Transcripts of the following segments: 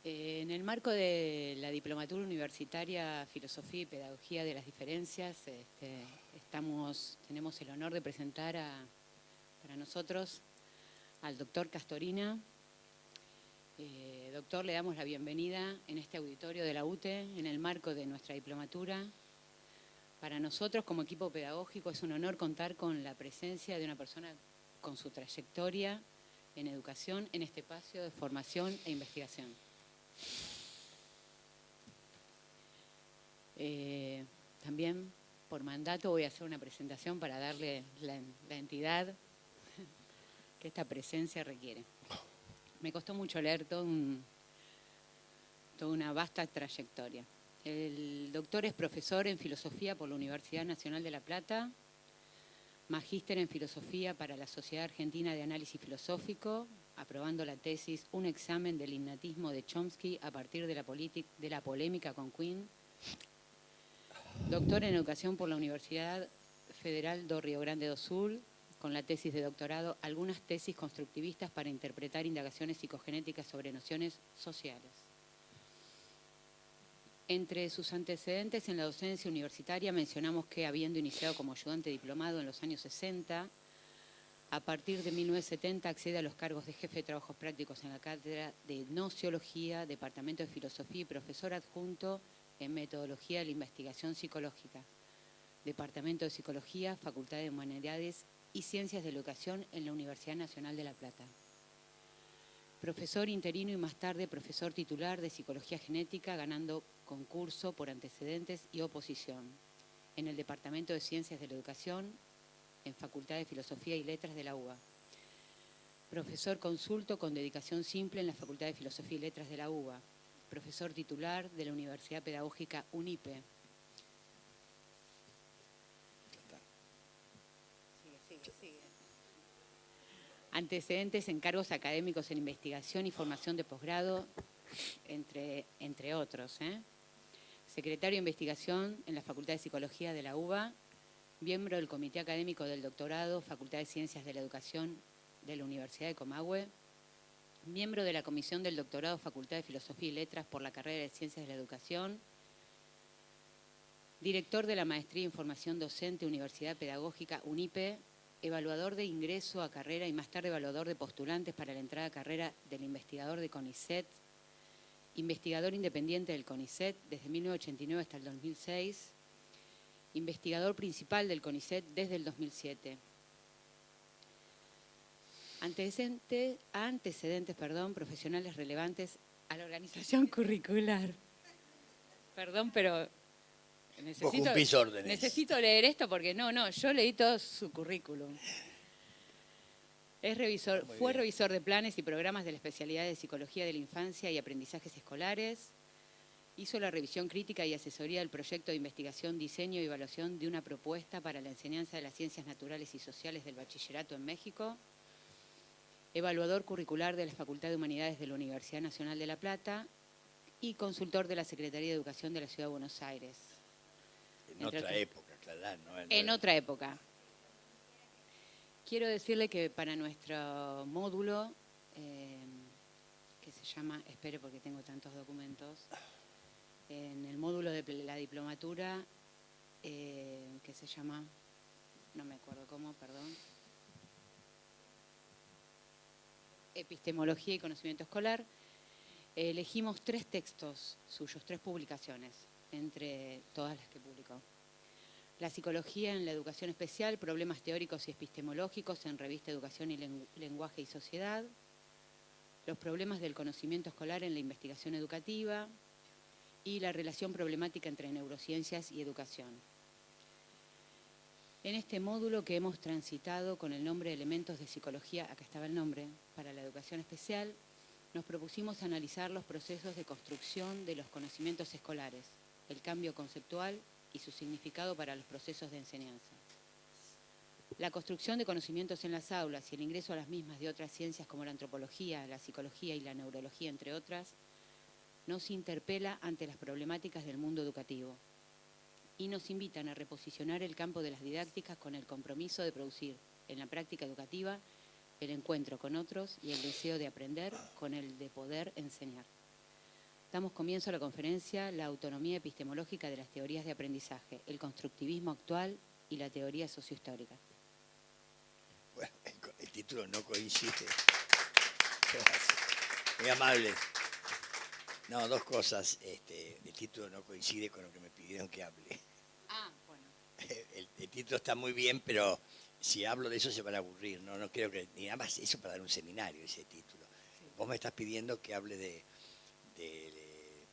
En el marco de la Diplomatura Universitaria Filosofía y Pedagogía de las Diferencias, tenemos el honor de presentar para nosotros al doctor Castorina. Doctor, le damos la bienvenida en este auditorio de la UTE, en el marco de nuestra diplomatura. Para nosotros, como equipo pedagógico, es un honor contar con la presencia de una persona con su trayectoria en educación en este espacio de formación e investigación. También, por mandato, voy a hacer una presentación para darle la entidad que esta presencia requiere. Me costó mucho leer toda una vasta trayectoria. El doctor es profesor en Filosofía por la Universidad Nacional de La Plata, magíster en Filosofía para la Sociedad Argentina de Análisis Filosófico, aprobando la tesis Un examen del innatismo de Chomsky a partir de la polémica con Quine. Doctor en Educación por la Universidad Federal do Rio Grande do Sul, con la tesis de doctorado Algunas tesis constructivistas para interpretar indagaciones psicogenéticas sobre nociones sociales. Entre sus antecedentes en la docencia universitaria mencionamos que, habiendo iniciado como ayudante diplomado en los años 60, a partir de 1970 accede a los cargos de jefe de trabajos prácticos en la Cátedra de Nociología, Departamento de Filosofía y profesor adjunto en Metodología de la Investigación Psicológica, Departamento de Psicología, Facultad de Humanidades y Ciencias de la Educación en la Universidad Nacional de La Plata. Profesor interino y más tarde profesor titular de Psicología Genética, ganando concurso por antecedentes y oposición en el Departamento de Ciencias de la Educación, en Facultad de Filosofía y Letras de la UBA. Profesor consulto con dedicación simple en la Facultad de Filosofía y Letras de la UBA. Profesor titular de la Universidad Pedagógica UNIPE. Sigue. Antecedentes en cargos académicos en investigación y formación de posgrado, entre otros. Secretario de Investigación en la Facultad de Psicología de la UBA, miembro del Comité Académico del Doctorado, Facultad de Ciencias de la Educación de la Universidad de Comahue, miembro de la Comisión del Doctorado, Facultad de Filosofía y Letras por la carrera de Ciencias de la Educación, director de la Maestría en Formación Docente, Universidad Pedagógica UNIPE, evaluador de ingreso a carrera y más tarde evaluador de postulantes para la entrada a carrera del investigador de CONICET, investigador independiente del CONICET desde 1989 hasta el 2006, investigador principal del CONICET desde el 2007. Antecedentes profesionales relevantes a la organización curricular. Perdón, pero necesito leer esto porque yo leí todo su currículum. Fue revisor de planes y programas de la especialidad de Psicología de la Infancia y Aprendizajes Escolares. Hizo la revisión crítica y asesoría del proyecto de investigación, diseño y evaluación de una propuesta para la enseñanza de las ciencias naturales y sociales del bachillerato en México. Evaluador curricular de la Facultad de Humanidades de la Universidad Nacional de La Plata y consultor de la Secretaría de Educación de la Ciudad de Buenos Aires. En otra época, claro, ¿no? En otra época. Quiero decirle que para nuestro módulo, que se llama, espere porque tengo tantos documentos, en el módulo de la diplomatura, que se llama, no me acuerdo cómo, perdón, Epistemología y Conocimiento Escolar, elegimos 3 textos suyos, 3 publicaciones, entre todas las que publicó. La psicología en la educación especial, problemas teóricos y epistemológicos en revista Educación y Lenguaje y Sociedad. Los problemas del conocimiento escolar en la investigación educativa y la relación problemática entre neurociencias y educación. En este módulo que hemos transitado con el nombre de Elementos de Psicología, acá estaba el nombre, para la educación especial, nos propusimos analizar los procesos de construcción de los conocimientos escolares, el cambio conceptual y su significado para los procesos de enseñanza. La construcción de conocimientos en las aulas y el ingreso a las mismas de otras ciencias como la antropología, la psicología y la neurología, entre otras, nos interpela ante las problemáticas del mundo educativo y nos invitan a reposicionar el campo de las didácticas con el compromiso de producir en la práctica educativa el encuentro con otros y el deseo de aprender con el de poder enseñar. Damos comienzo a la conferencia La autonomía epistemológica de las teorías de aprendizaje, el constructivismo actual y la teoría sociohistórica. Bueno, el título no coincide. Muy amable. No, dos cosas. El título no coincide con lo que me pidieron que hable. Ah, bueno. El título está muy bien, pero si hablo de eso se van a aburrir. No creo que... Ni nada más eso para dar un seminario, ese título. Sí. Vos me estás pidiendo que hable de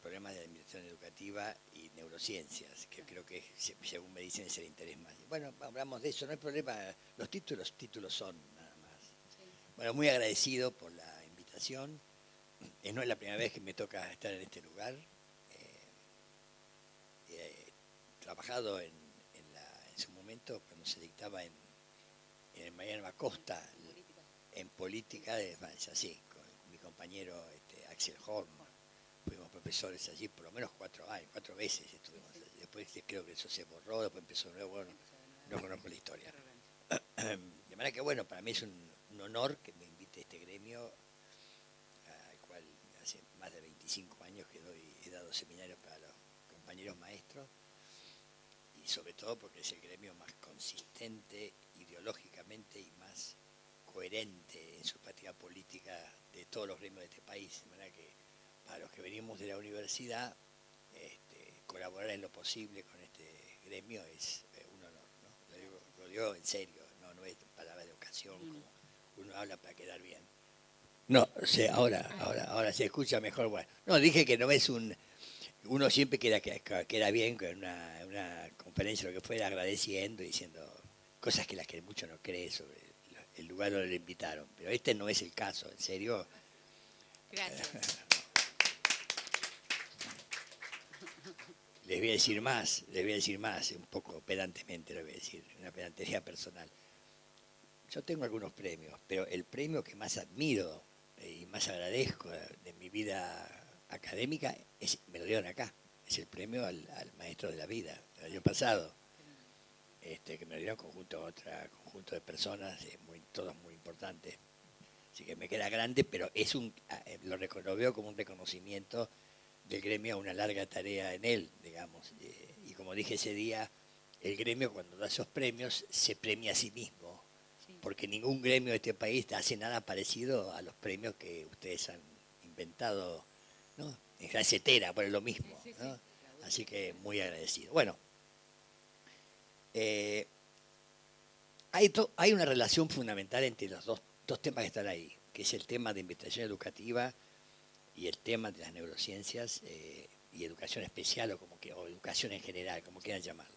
problemas de administración educativa y neurociencias, que creo que, según me dicen, es el interés más. Bueno, hablamos de eso, no hay problema. Los títulos son nada más. Sí. Bueno, muy agradecido por la invitación. No es la primera vez que me toca estar en este lugar. He trabajado en su momento, cuando se dictaba en el Mariano Acosta, en política, así, con mi compañero Axel Horn. Fuimos profesores allí por lo menos 4 años, 4 veces estuvimos allí. Después creo que eso se borró, después empezó de nuevo, bueno, no conozco la historia. De manera que bueno, para mí es un honor que me invite este gremio, al cual hace más de 25 años que he dado seminarios para los compañeros maestros, y sobre todo porque es el gremio más consistente ideológicamente y más coherente en su práctica política de todos los gremios de este país. De manera que para los que venimos de la universidad, colaborar en lo posible con este gremio es un honor, ¿no? Lo digo en serio, no es palabra de ocasión, como uno habla para quedar bien. No, o sea, ahora se escucha mejor. Bueno, no, dije que no es uno siempre queda bien con una conferencia, lo que fuera, agradeciendo y diciendo cosas que las que mucho no cree sobre el lugar donde le invitaron. Pero este no es el caso, en serio. Gracias. Les voy a decir más, un poco pedantemente, les voy a decir, una pedantería personal. Yo tengo algunos premios, pero el premio que más admiro y más agradezco de mi vida académica me lo dieron acá. Es el premio al maestro de la vida del año pasado, que me lo dieron conjunto a otro conjunto de personas, todos muy importantes. Así que me queda grande, pero lo veo como un reconocimiento del gremio a una larga tarea en él, digamos. Y como dije ese día, el gremio cuando da esos premios se premia a sí mismo, sí, porque ningún gremio de este país hace nada parecido a los premios que ustedes han inventado, ¿no? En clase etera, por lo mismo, sí, ¿no? Sí. Así que muy agradecido. Bueno, hay una relación fundamental entre los dos temas que están ahí, que es el tema de investigación educativa y el tema de las neurociencias y educación especial o educación en general, como quieran llamarle.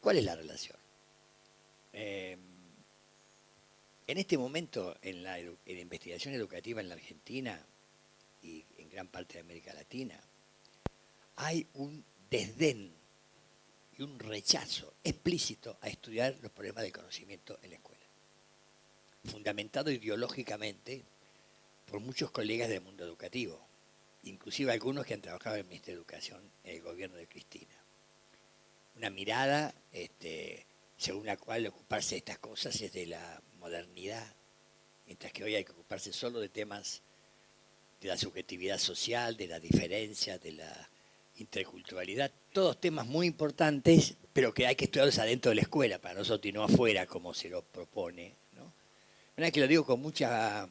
¿Cuál es la relación? En este momento, en la investigación educativa en la Argentina y en gran parte de América Latina, hay un desdén y un rechazo explícito a estudiar los problemas del conocimiento en la escuela, fundamentado ideológicamente por muchos colegas del mundo educativo, inclusive algunos que han trabajado en el Ministerio de Educación en el gobierno de Cristina. Una mirada según la cual ocuparse de estas cosas es de la modernidad, mientras que hoy hay que ocuparse solo de temas de la subjetividad social, de la diferencia, de la interculturalidad, todos temas muy importantes, pero que hay que estudiarlos adentro de la escuela para nosotros y no afuera como se lo propone, ¿no? Una vez que lo digo con mucha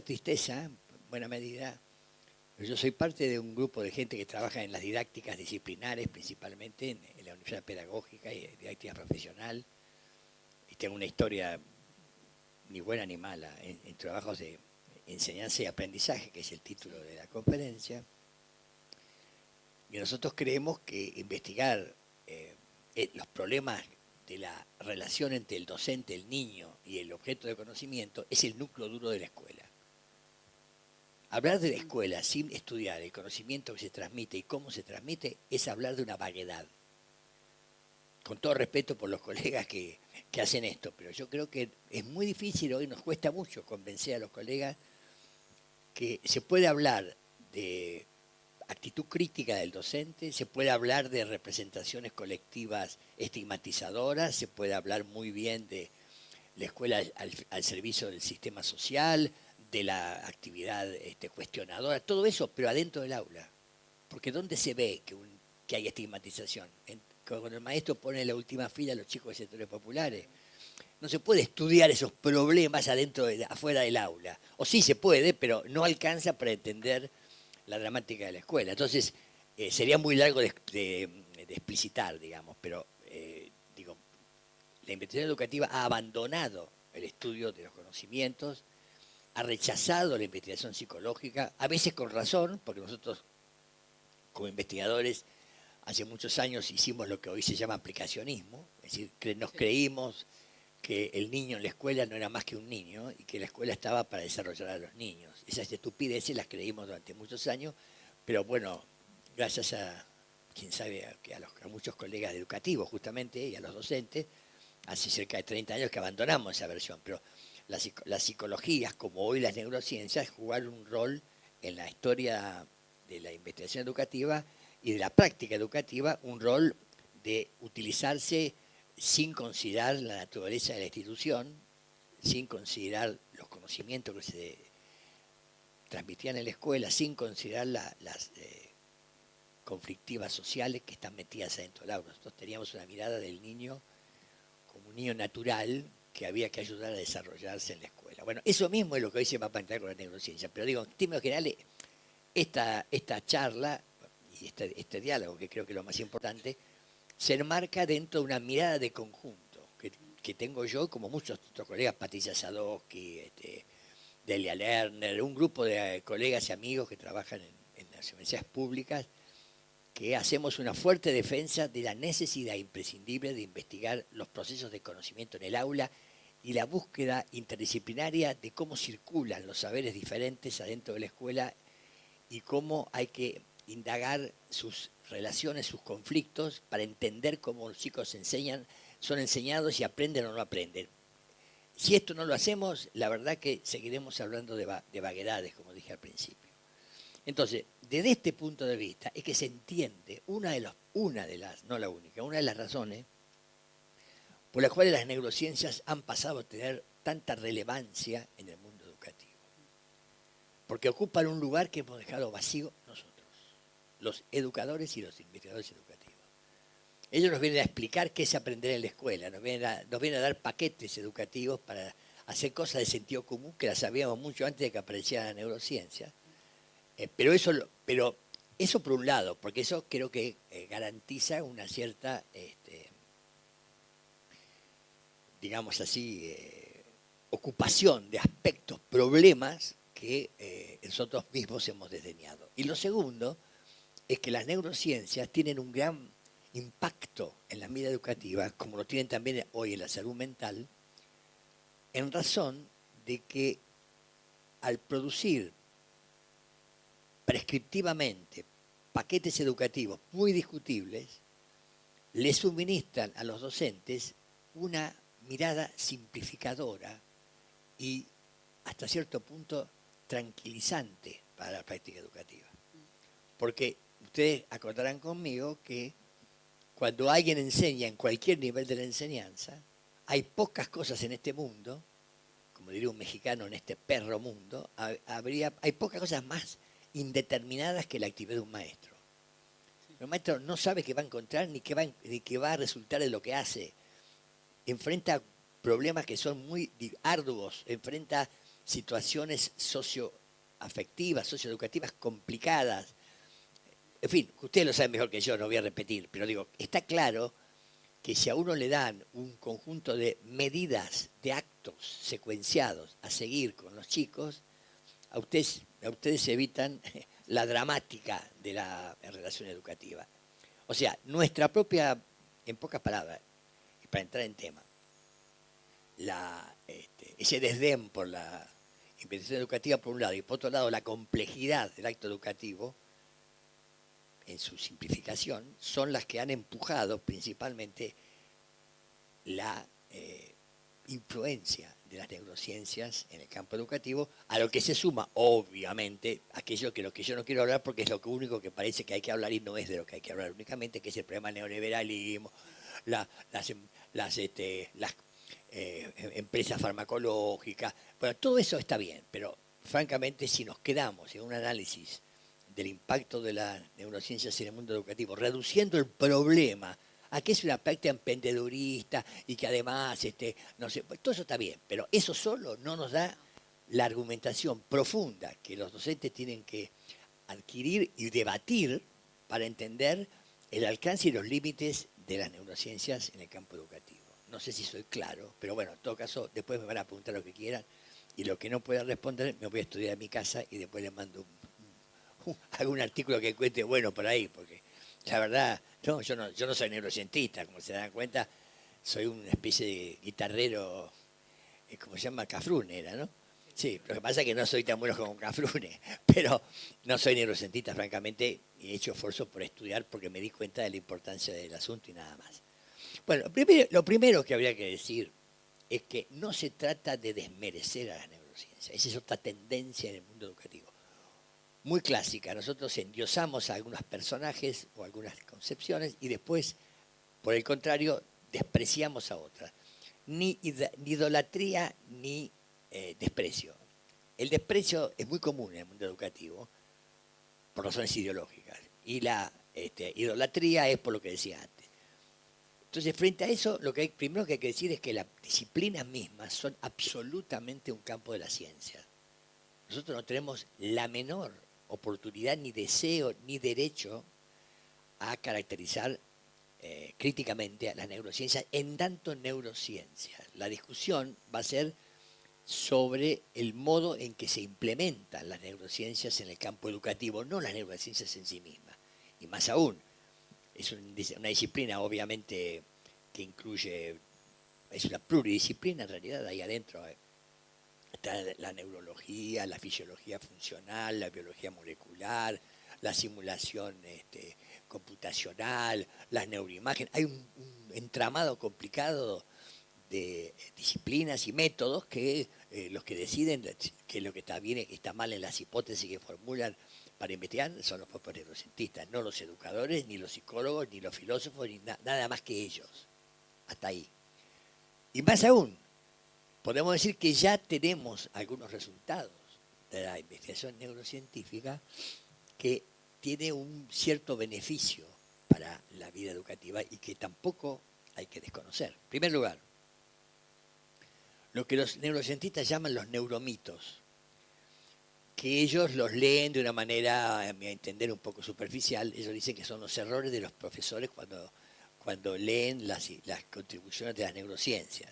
tristeza, en buena medida. Yo soy parte de un grupo de gente que trabaja en las didácticas disciplinares, principalmente en la Universidad Pedagógica y didáctica profesional, y tengo una historia ni buena ni mala en trabajos de enseñanza y aprendizaje, que es el título de la conferencia. Y nosotros creemos que investigar los problemas de la relación entre el docente, el niño y el objeto de conocimiento es el núcleo duro de la escuela. Hablar de la escuela sin estudiar el conocimiento que se transmite y cómo se transmite es hablar de una vaguedad. Con todo respeto por los colegas que hacen esto, pero yo creo que es muy difícil, hoy nos cuesta mucho convencer a los colegas que se puede hablar de actitud crítica del docente, se puede hablar de representaciones colectivas estigmatizadoras, se puede hablar muy bien de la escuela al servicio del sistema social, de la actividad cuestionadora, todo eso, pero adentro del aula. Porque ¿dónde se ve que hay estigmatización? Cuando el maestro pone en la última fila a los chicos de sectores populares. No se puede estudiar esos problemas afuera del aula. O sí se puede, pero no alcanza para entender la dramática de la escuela. Entonces, sería muy largo de explicitar, digamos, pero digo, la investigación educativa ha abandonado el estudio de los conocimientos, ha rechazado la investigación psicológica, a veces con razón, porque nosotros como investigadores hace muchos años hicimos lo que hoy se llama aplicacionismo, es decir, nos creímos que el niño en la escuela no era más que un niño y que la escuela estaba para desarrollar a los niños. Esas estupideces las creímos durante muchos años, pero bueno, gracias a, quién sabe, a muchos colegas educativos justamente y a los docentes, hace cerca de 30 años que abandonamos esa versión, pero las psicologías, como hoy las neurociencias, jugaron un rol en la historia de la investigación educativa y de la práctica educativa, un rol de utilizarse sin considerar la naturaleza de la institución, sin considerar los conocimientos que se transmitían en la escuela, sin considerar las conflictivas sociales que están metidas adentro del aula. Nosotros teníamos una mirada del niño como un niño natural que había que ayudar a desarrollarse en la escuela. Bueno, eso mismo es lo que hoy se va a plantear con la neurociencia, pero digo, en términos generales, esta charla y este diálogo, que creo que es lo más importante, se enmarca dentro de una mirada de conjunto que tengo yo, como muchos otros colegas, Patricia Sadowski, Delia Lerner, un grupo de colegas y amigos que trabajan en las universidades públicas, que hacemos una fuerte defensa de la necesidad imprescindible de investigar los procesos de conocimiento en el aula y la búsqueda interdisciplinaria de cómo circulan los saberes diferentes adentro de la escuela y cómo hay que indagar sus relaciones, sus conflictos, para entender cómo los chicos son enseñados y aprenden o no aprenden. Si esto no lo hacemos, la verdad que seguiremos hablando de vaguedades, como dije al principio. Entonces, desde este punto de vista es que se entiende una de las, no la única, una de las razones por las cuales las neurociencias han pasado a tener tanta relevancia en el mundo educativo. Porque ocupan un lugar que hemos dejado vacío nosotros, los educadores y los investigadores educativos. Ellos nos vienen a explicar qué es aprender en la escuela, nos vienen a dar paquetes educativos para hacer cosas de sentido común que las sabíamos mucho antes de que apareciera la neurociencia. Pero eso por un lado, porque eso creo que garantiza una cierta, digamos así, ocupación de aspectos, problemas que nosotros mismos hemos desdeñado. Y lo segundo es que las neurociencias tienen un gran impacto en la vida educativa, como lo tienen también hoy en la salud mental, en razón de que al producir prescriptivamente paquetes educativos muy discutibles, le suministran a los docentes una mirada simplificadora y hasta cierto punto tranquilizante para la práctica educativa. Porque ustedes acordarán conmigo que cuando alguien enseña en cualquier nivel de la enseñanza, hay pocas cosas en este mundo, como diría un mexicano, en este perro mundo, hay pocas cosas más indeterminadas que la actividad de un maestro. El maestro no sabe qué va a encontrar ni qué va a resultar de lo que hace. Enfrenta problemas que son muy arduos, enfrenta situaciones socioafectivas, socioeducativas complicadas. En fin, ustedes lo saben mejor que yo, no voy a repetir, pero digo, está claro que si a uno le dan un conjunto de medidas, de actos secuenciados a seguir con los chicos, a ustedes evitan la dramática de la relación educativa. O sea, nuestra propia, en pocas palabras, para entrar en tema, ese desdén por la investigación educativa por un lado y por otro lado la complejidad del acto educativo en su simplificación son las que han empujado principalmente la influencia de las neurociencias en el campo educativo, a lo que se suma, obviamente, aquello que lo que yo no quiero hablar porque es lo único que parece que hay que hablar y no es de lo que hay que hablar únicamente, que es el problema del neoliberalismo, las empresas farmacológicas. Bueno, todo eso está bien, pero francamente, si nos quedamos en un análisis del impacto de las neurociencias en el mundo educativo, reduciendo el problema a que es una práctica emprenedurista y que además, no sé, pues todo eso está bien, pero eso solo no nos da la argumentación profunda que los docentes tienen que adquirir y debatir para entender el alcance y los límites de las neurociencias en el campo educativo. No sé si soy claro, pero bueno, en todo caso, después me van a preguntar lo que quieran y lo que no pueda responder me voy a estudiar a mi casa y después les mando algún artículo que encuentre bueno por ahí, porque la verdad, no, yo no soy neurocientista, como se dan cuenta, soy una especie de guitarrero, como se llama, Cafrune era, ¿no? Sí, lo que pasa es que no soy tan bueno como Cafrune, pero no soy neurocientista, francamente, y he hecho esfuerzo por estudiar porque me di cuenta de la importancia del asunto y nada más. Bueno, lo primero que habría que decir es que no se trata de desmerecer a las neurociencias, esa es otra tendencia en el mundo educativo. Muy clásica, nosotros endiosamos a algunos personajes o algunas concepciones y después, por el contrario, despreciamos a otras. Ni idolatría ni desprecio. El desprecio es muy común en el mundo educativo por razones ideológicas y la idolatría es por lo que decía antes. Entonces, frente a eso, lo que primero que hay que decir es que las disciplinas mismas son absolutamente un campo de la ciencia. Nosotros no tenemos la menor oportunidad, ni deseo, ni derecho a caracterizar críticamente a las neurociencias en tanto neurociencia. La discusión va a ser sobre el modo en que se implementan las neurociencias en el campo educativo, no las neurociencias en sí mismas. Y más aún, es una disciplina obviamente que incluye, es una pluridisciplina en realidad, ahí adentro está la neurología, la fisiología funcional, la biología molecular, la simulación computacional, las neuroimágenes. Hay un entramado complicado de disciplinas y métodos que los que deciden que lo que está bien y está mal en las hipótesis que formulan para investigar son los propios neurocientistas, no los educadores, ni los psicólogos, ni los filósofos, ni nada más que ellos. Hasta ahí. Y más aún, podemos decir que ya tenemos algunos resultados de la investigación neurocientífica que tiene un cierto beneficio para la vida educativa y que tampoco hay que desconocer. En primer lugar, lo que los neurocientistas llaman los neuromitos, que ellos los leen de una manera, a mi entender, un poco superficial. Ellos dicen que son los errores de los profesores cuando leen las contribuciones de las neurociencias.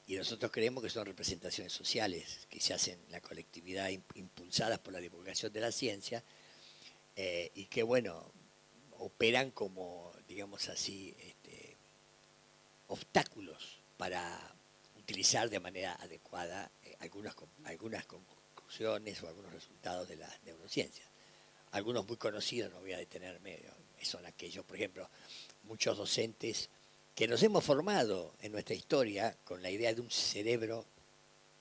Y nosotros creemos que son representaciones sociales que se hacen en la colectividad impulsadas por la divulgación de la ciencia y que, bueno, operan como, digamos así, obstáculos para utilizar de manera adecuada algunas conclusiones o algunos resultados de las neurociencias. Algunos muy conocidos, no voy a detenerme, son aquellos, por ejemplo, muchos docentes que nos hemos formado en nuestra historia con la idea de un cerebro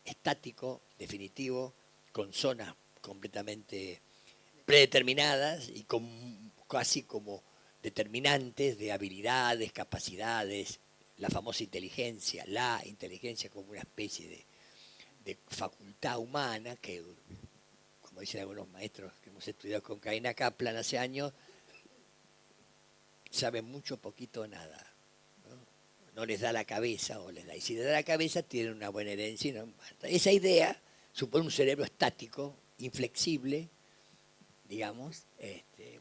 estático, definitivo, con zonas completamente predeterminadas y casi como determinantes de habilidades, capacidades, la famosa inteligencia, la inteligencia como una especie de facultad humana que, como dicen algunos maestros que hemos estudiado con Karina Kaplan hace años, saben mucho, poquito, nada. No les da la cabeza o les da. Y si les da la cabeza, tienen una buena herencia. ¿No? Esa idea supone un cerebro estático, inflexible, digamos.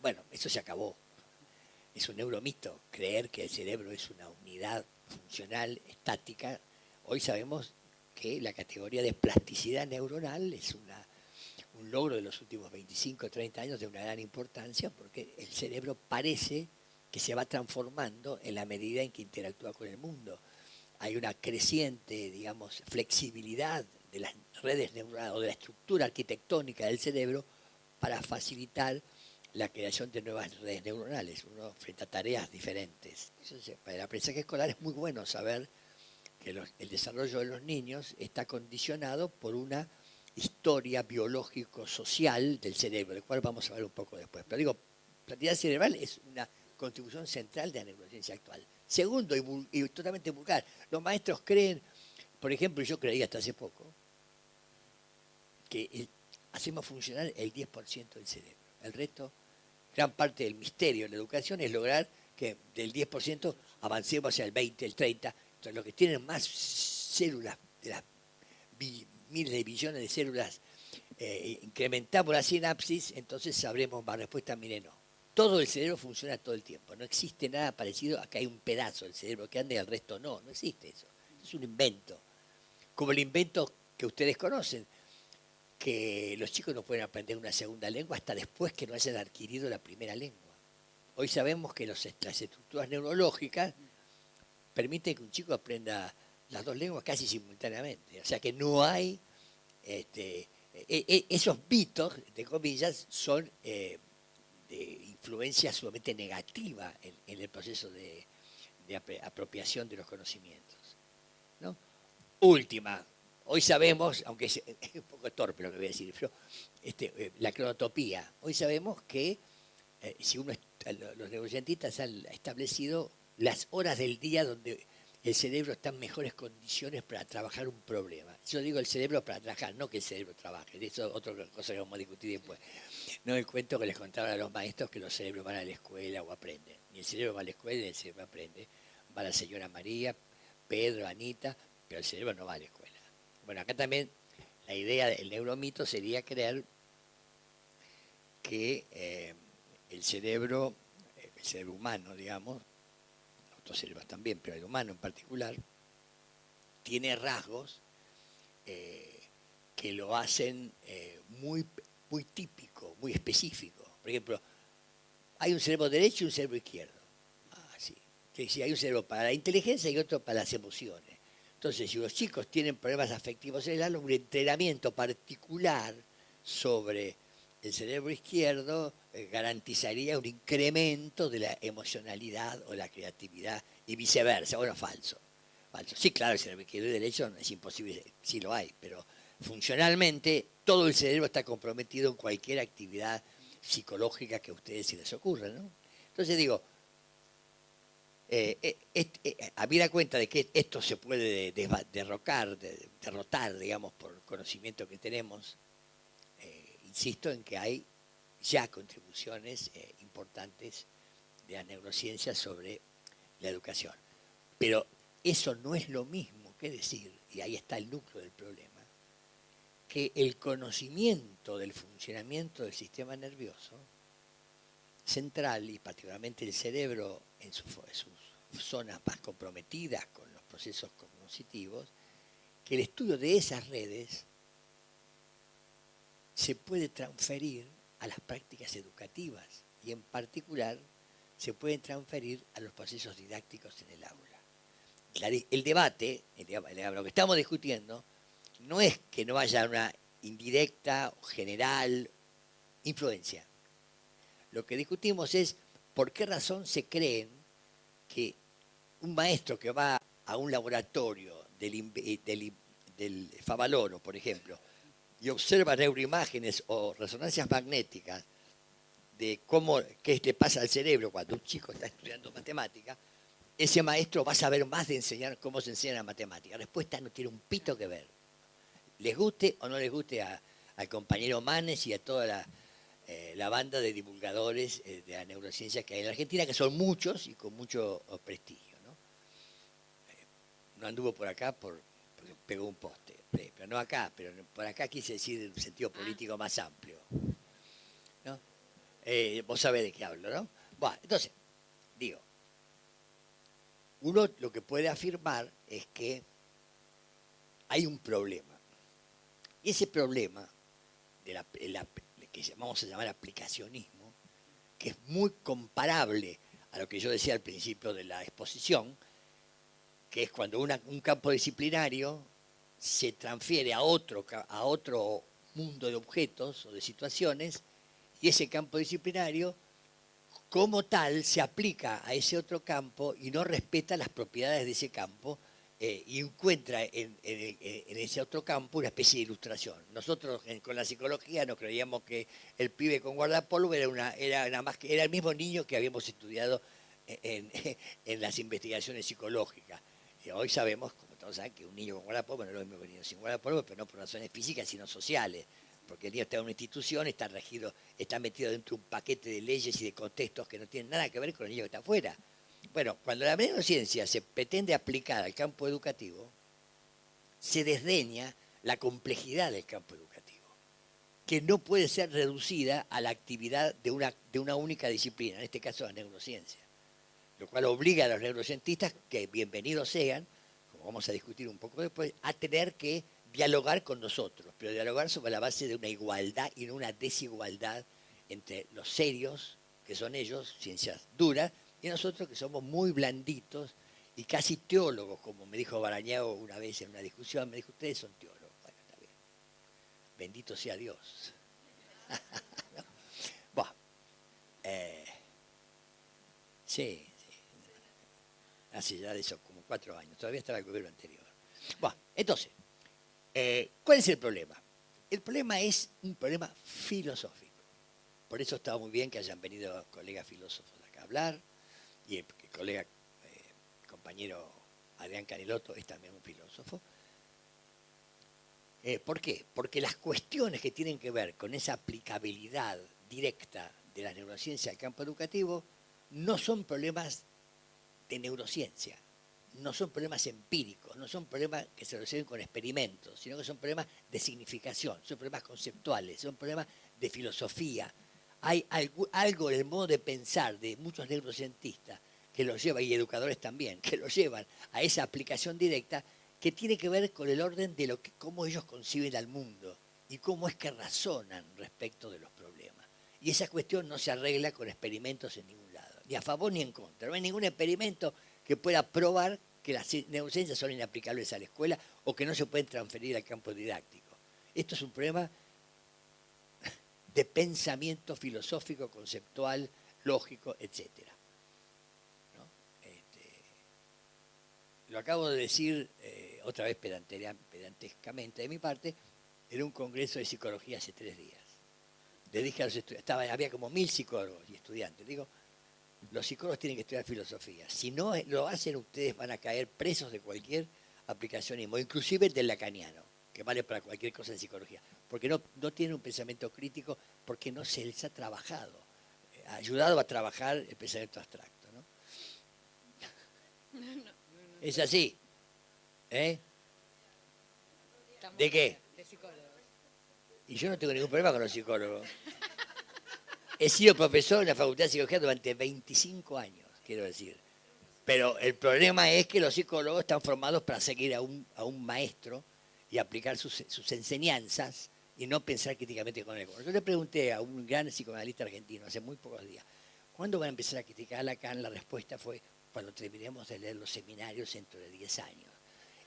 Bueno, eso se acabó. Es un neuromito creer que el cerebro es una unidad funcional, estática. Hoy sabemos que la categoría de plasticidad neuronal es un logro de los últimos 25 o 30 años de una gran importancia porque el cerebro parece que se va transformando en la medida en que interactúa con el mundo. Hay una creciente, digamos, flexibilidad de las redes neuronales o de la estructura arquitectónica del cerebro para facilitar la creación de nuevas redes neuronales, uno frente a tareas diferentes. Entonces, para el aprendizaje escolar es muy bueno saber que el desarrollo de los niños está condicionado por una historia biológico-social del cerebro, del cual vamos a ver un poco después. Pero digo, plasticidad cerebral es una contribución central de la neurociencia actual. Segundo, y totalmente vulgar, los maestros creen, por ejemplo, yo creía hasta hace poco, que hacemos funcionar el 10% del cerebro. El resto, gran parte del misterio de la educación es lograr que del 10% avancemos hacia el 20, el 30. Entonces, los que tienen más células, de las miles de billones de células, incrementamos la sinapsis, entonces sabremos más. Respuesta, mire, no. Todo el cerebro funciona todo el tiempo. No existe nada parecido a que hay un pedazo del cerebro que ande y el resto no. No existe eso. Es un invento. Como el invento que ustedes conocen, que los chicos no pueden aprender una segunda lengua hasta después que no hayan adquirido la primera lengua. Hoy sabemos que las estructuras neurológicas permiten que un chico aprenda las dos lenguas casi simultáneamente. O sea que no hay... esos mitos, de comillas, son de influencia sumamente negativa en el proceso de apropiación de los conocimientos, ¿no? Última, hoy sabemos, aunque es un poco torpe lo que voy a decir, pero la cronotopía. Hoy sabemos que si los neurocientistas han establecido las horas del día donde el cerebro está en mejores condiciones para trabajar un problema. Yo digo el cerebro para trabajar, no que el cerebro trabaje. Eso es otra cosa que vamos a discutir después. No el cuento que les contaban a los maestros que los cerebros van a la escuela o aprenden. Ni el cerebro va a la escuela ni el cerebro aprende. Va la señora María, Pedro, Anita, pero el cerebro no va a la escuela. Bueno, acá también la idea del neuromito sería creer que el cerebro humano, digamos, otros cerebros también, pero el humano en particular, tiene rasgos que lo hacen muy, muy típico, muy específico. Por ejemplo, hay un cerebro derecho y un cerebro izquierdo. Sí. Que si hay un cerebro para la inteligencia y otro para las emociones. Entonces, si los chicos tienen problemas afectivos en el alma, un entrenamiento particular sobre el cerebro izquierdo garantizaría un incremento de la emocionalidad o la creatividad y viceversa. Bueno, falso. Sí, claro, el cerebro izquierdo y derecho es imposible, sí lo hay, pero funcionalmente todo el cerebro está comprometido en cualquier actividad psicológica que a ustedes se les ocurra, ¿no? Entonces digo, habida cuenta de que esto se puede derrotar, digamos, por el conocimiento que tenemos, insisto en que hay ya contribuciones importantes de la neurociencia sobre la educación. Pero eso no es lo mismo que decir, y ahí está el núcleo del problema, que el conocimiento del funcionamiento del sistema nervioso central, y particularmente el cerebro en sus zonas más comprometidas con los procesos cognitivos, que el estudio de esas redes se puede transferir a las prácticas educativas y en particular se pueden transferir a los procesos didácticos en el aula. El debate, lo que estamos discutiendo, no es que no haya una indirecta o general influencia. Lo que discutimos es por qué razón se creen que un maestro que va a un laboratorio del Favaloro, por ejemplo, y observa neuroimágenes o resonancias magnéticas de qué le pasa al cerebro cuando un chico está estudiando matemática, ese maestro va a saber más de enseñar cómo se enseña la matemática. La respuesta no tiene un pito que ver. Les guste o no les guste al compañero Manes y a toda la banda de divulgadores de la neurociencia que hay en la Argentina, que son muchos y con mucho prestigio, ¿no? No anduvo por acá porque pegó un poste, pero no acá, pero por acá quise decir en un sentido político más amplio, ¿no? Vos sabés de qué hablo, ¿no? Bueno, entonces, digo, uno lo que puede afirmar es que hay un problema. Y ese problema, que vamos a llamar aplicacionismo, que es muy comparable a lo que yo decía al principio de la exposición, que es cuando un campo disciplinario se transfiere a otro mundo de objetos o de situaciones, y ese campo disciplinario como tal se aplica a ese otro campo y no respeta las propiedades de ese campo y encuentra en ese otro campo una especie de ilustración. Nosotros con la psicología nos creíamos que el pibe con guardapolvo era el mismo niño que habíamos estudiado en las investigaciones psicológicas. Y hoy sabemos, como todos saben, que un niño con guardapolvo no es lo mismo que un niño sin guardapolvo, pero no por razones físicas, sino sociales. porque el niño está en una institución, está regido, está metido dentro de un paquete de leyes y de contextos que no tienen nada que ver con el niño que está afuera. Bueno, cuando la neurociencia se pretende aplicar al campo educativo, se desdeña la complejidad del campo educativo, que no puede ser reducida a la actividad de una única disciplina, en este caso la neurociencia, lo cual obliga a los neurocientistas, que bienvenidos sean, como vamos a discutir un poco después, a tener que dialogar con nosotros, pero dialogar sobre la base de una igualdad y no una desigualdad entre los serios, que son ellos, ciencias duras, y nosotros que somos muy blanditos y casi teólogos, como me dijo Barañao una vez en una discusión, me dijo, ustedes son teólogos. Bueno, está bien. Bendito sea Dios. ¿No? Bueno, sí, hace ya de eso como 4 años, todavía estaba el gobierno anterior. Bueno, entonces, ¿cuál es el problema? El problema es un problema filosófico. Por eso estaba muy bien que hayan venido colegas filósofos acá a hablar, y el colega, compañero Adrián Canelotto es también un filósofo. ¿Por qué? Porque las cuestiones que tienen que ver con esa aplicabilidad directa de la neurociencia al campo educativo no son problemas de neurociencia, no son problemas empíricos, no son problemas que se resuelven con experimentos, sino que son problemas de significación, son problemas conceptuales, son problemas de filosofía. Hay algo en el modo de pensar de muchos neurocientistas que los lleva, y educadores también, que los llevan a esa aplicación directa que tiene que ver con el orden de cómo ellos conciben al mundo y cómo es que razonan respecto de los problemas. Y esa cuestión no se arregla con experimentos en ningún lado, ni a favor ni en contra. No hay ningún experimento que pueda probar que las neurociencias son inaplicables a la escuela o que no se pueden transferir al campo didáctico. Esto es un problema de pensamiento filosófico, conceptual, lógico, etc. ¿No? Lo acabo de decir otra vez pedantescamente de mi parte, en un congreso de psicología hace 3 días. Le dije a los estudiantes, había como 1000 psicólogos y estudiantes, digo, los psicólogos tienen que estudiar filosofía. Si no lo hacen, ustedes van a caer presos de cualquier aplicacionismo, inclusive del lacaniano, que vale para cualquier cosa en psicología, porque no tienen un pensamiento crítico, porque no se les ha trabajado, ayudado a trabajar el pensamiento abstracto, ¿no? Es así. ¿De qué? De psicólogos. Y yo no tengo ningún problema con los psicólogos. He sido profesor en la Facultad de Psicología durante 25 años, quiero decir. Pero el problema es que los psicólogos están formados para seguir a un maestro y aplicar sus enseñanzas y no pensar críticamente con él. Yo le pregunté a un gran psicoanalista argentino hace muy pocos días, ¿cuándo van a empezar a criticar a Lacan? La respuesta fue, cuando terminemos de leer los seminarios dentro de 10 años.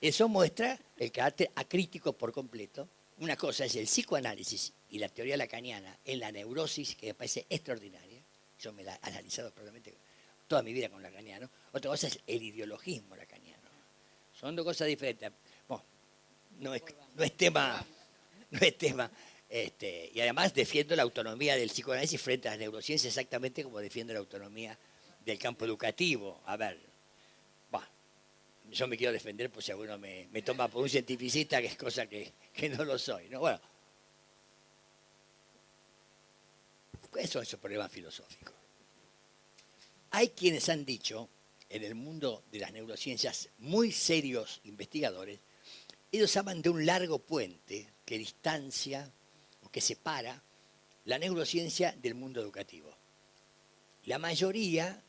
Eso muestra el carácter acrítico por completo. Una cosa es el psicoanálisis y la teoría lacaniana en la neurosis, que me parece extraordinaria. Yo me la he analizado probablemente toda mi vida con lacaniano. Otra cosa es el ideologismo lacaniano. Son 2 cosas diferentes. Bueno, no es tema. Y además defiendo la autonomía del psicoanálisis frente a las neurociencias exactamente como defiendo la autonomía del campo educativo. A ver, yo me quiero defender por si alguno me toma por un cientificista, que es cosa que no lo soy, ¿no? Bueno, ¿cuáles son esos problemas filosóficos? Hay quienes han dicho, en el mundo de las neurociencias, muy serios investigadores, ellos hablan de un largo puente que distancia o que separa la neurociencia del mundo educativo. La mayoría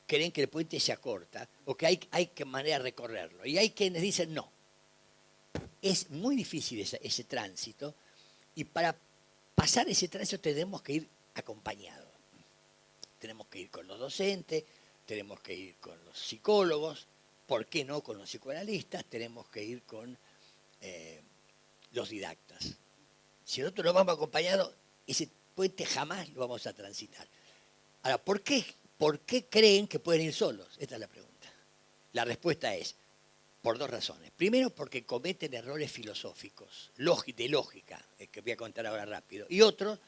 creen que el puente se acorta o que hay que manera de recorrerlo. Y hay quienes dicen no. Es muy difícil ese tránsito y para pasar ese tránsito tenemos que ir acompañados. Tenemos que ir con los docentes, tenemos que ir con los psicólogos, ¿por qué no con los psicoanalistas? Tenemos que ir con los didactas. Si nosotros no vamos acompañados, ese puente jamás lo vamos a transitar. Ahora, ¿por qué creen que pueden ir solos? Esta es la pregunta. La respuesta es, por 2 razones. Primero, porque cometen errores filosóficos, de lógica, que voy a contar ahora rápido. Y otro,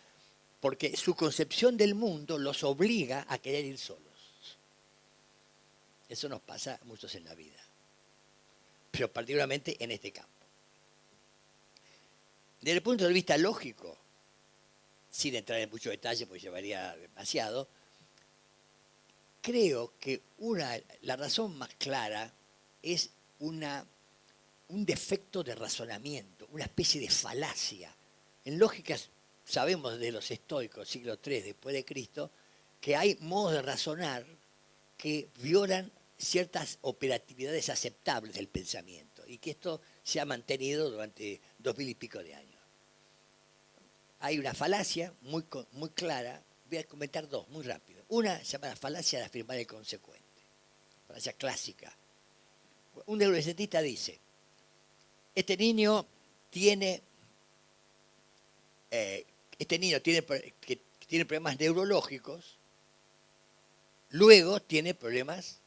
porque su concepción del mundo los obliga a querer ir solos. Eso nos pasa a muchos en la vida, pero particularmente en este campo. Desde el punto de vista lógico, sin entrar en muchos detalles porque llevaría demasiado, creo que la razón más clara es un defecto de razonamiento, una especie de falacia. En lógicas sabemos de los estoicos, siglo III después de Cristo, que hay modos de razonar que violan ciertas operatividades aceptables del pensamiento y que esto se ha mantenido durante 2000 y pico de años. Hay una falacia muy clara, voy a comentar dos muy rápido. Una se llama la falacia de afirmar el consecuente, falacia clásica. Un neurocientista dice, este niño tiene problemas neurológicos, luego tiene problemas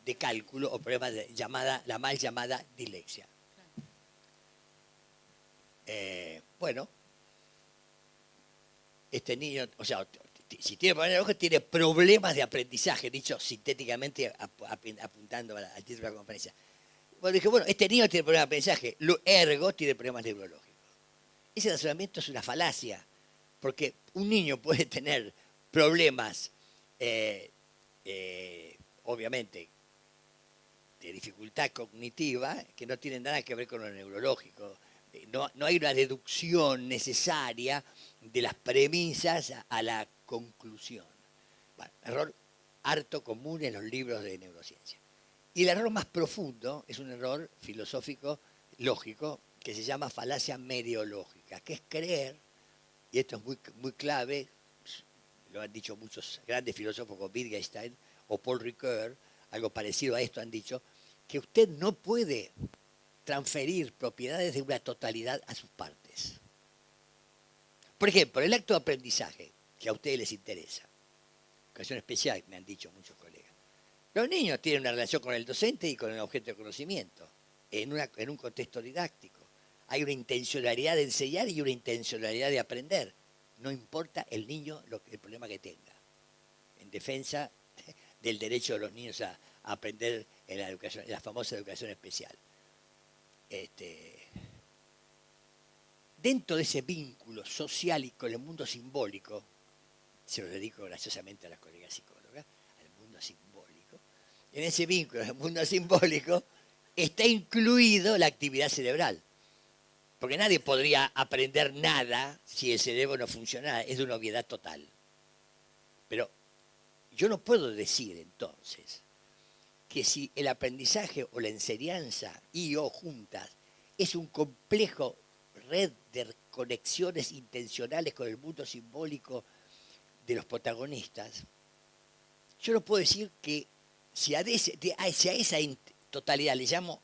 de cálculo o problemas de la mal llamada dislexia. Bueno, este niño, o sea, si tiene problemas neurológicos, tiene problemas de aprendizaje, dicho sintéticamente apuntando al título de la conferencia. Bueno, dije, bueno, este niño tiene problemas de aprendizaje, ergo tiene problemas neurológicos. Ese razonamiento es una falacia, porque un niño puede tener problemas, obviamente, de dificultad cognitiva que no tienen nada que ver con lo neurológico. No hay una deducción necesaria de las premisas a la conclusión. Bueno, error harto común en los libros de neurociencia. Y el error más profundo es un error filosófico, lógico, que se llama falacia mereológica, que es creer, y esto es muy clave, lo han dicho muchos grandes filósofos como Wittgenstein o Paul Ricoeur, algo parecido a esto han dicho, que usted no puede transferir propiedades de una totalidad a sus partes. Por ejemplo, el acto de aprendizaje, que a ustedes les interesa, educación especial, me han dicho muchos colegas. Los niños tienen una relación con el docente y con el objeto de conocimiento, en un contexto didáctico. Hay una intencionalidad de enseñar y una intencionalidad de aprender. No importa el niño el problema que tenga. En defensa del derecho de los niños a aprender en la famosa educación especial. Dentro de ese vínculo social y con el mundo simbólico, se lo dedico graciosamente a las colegas psicólogas, al mundo simbólico, en ese vínculo del mundo simbólico está incluido la actividad cerebral. Porque nadie podría aprender nada si el cerebro no funcionara, es de una obviedad total. Pero yo no puedo decir entonces que si el aprendizaje o la enseñanza o juntas es un complejo red de conexiones intencionales con el mundo simbólico de los protagonistas, yo no puedo decir que si a esa totalidad le llamo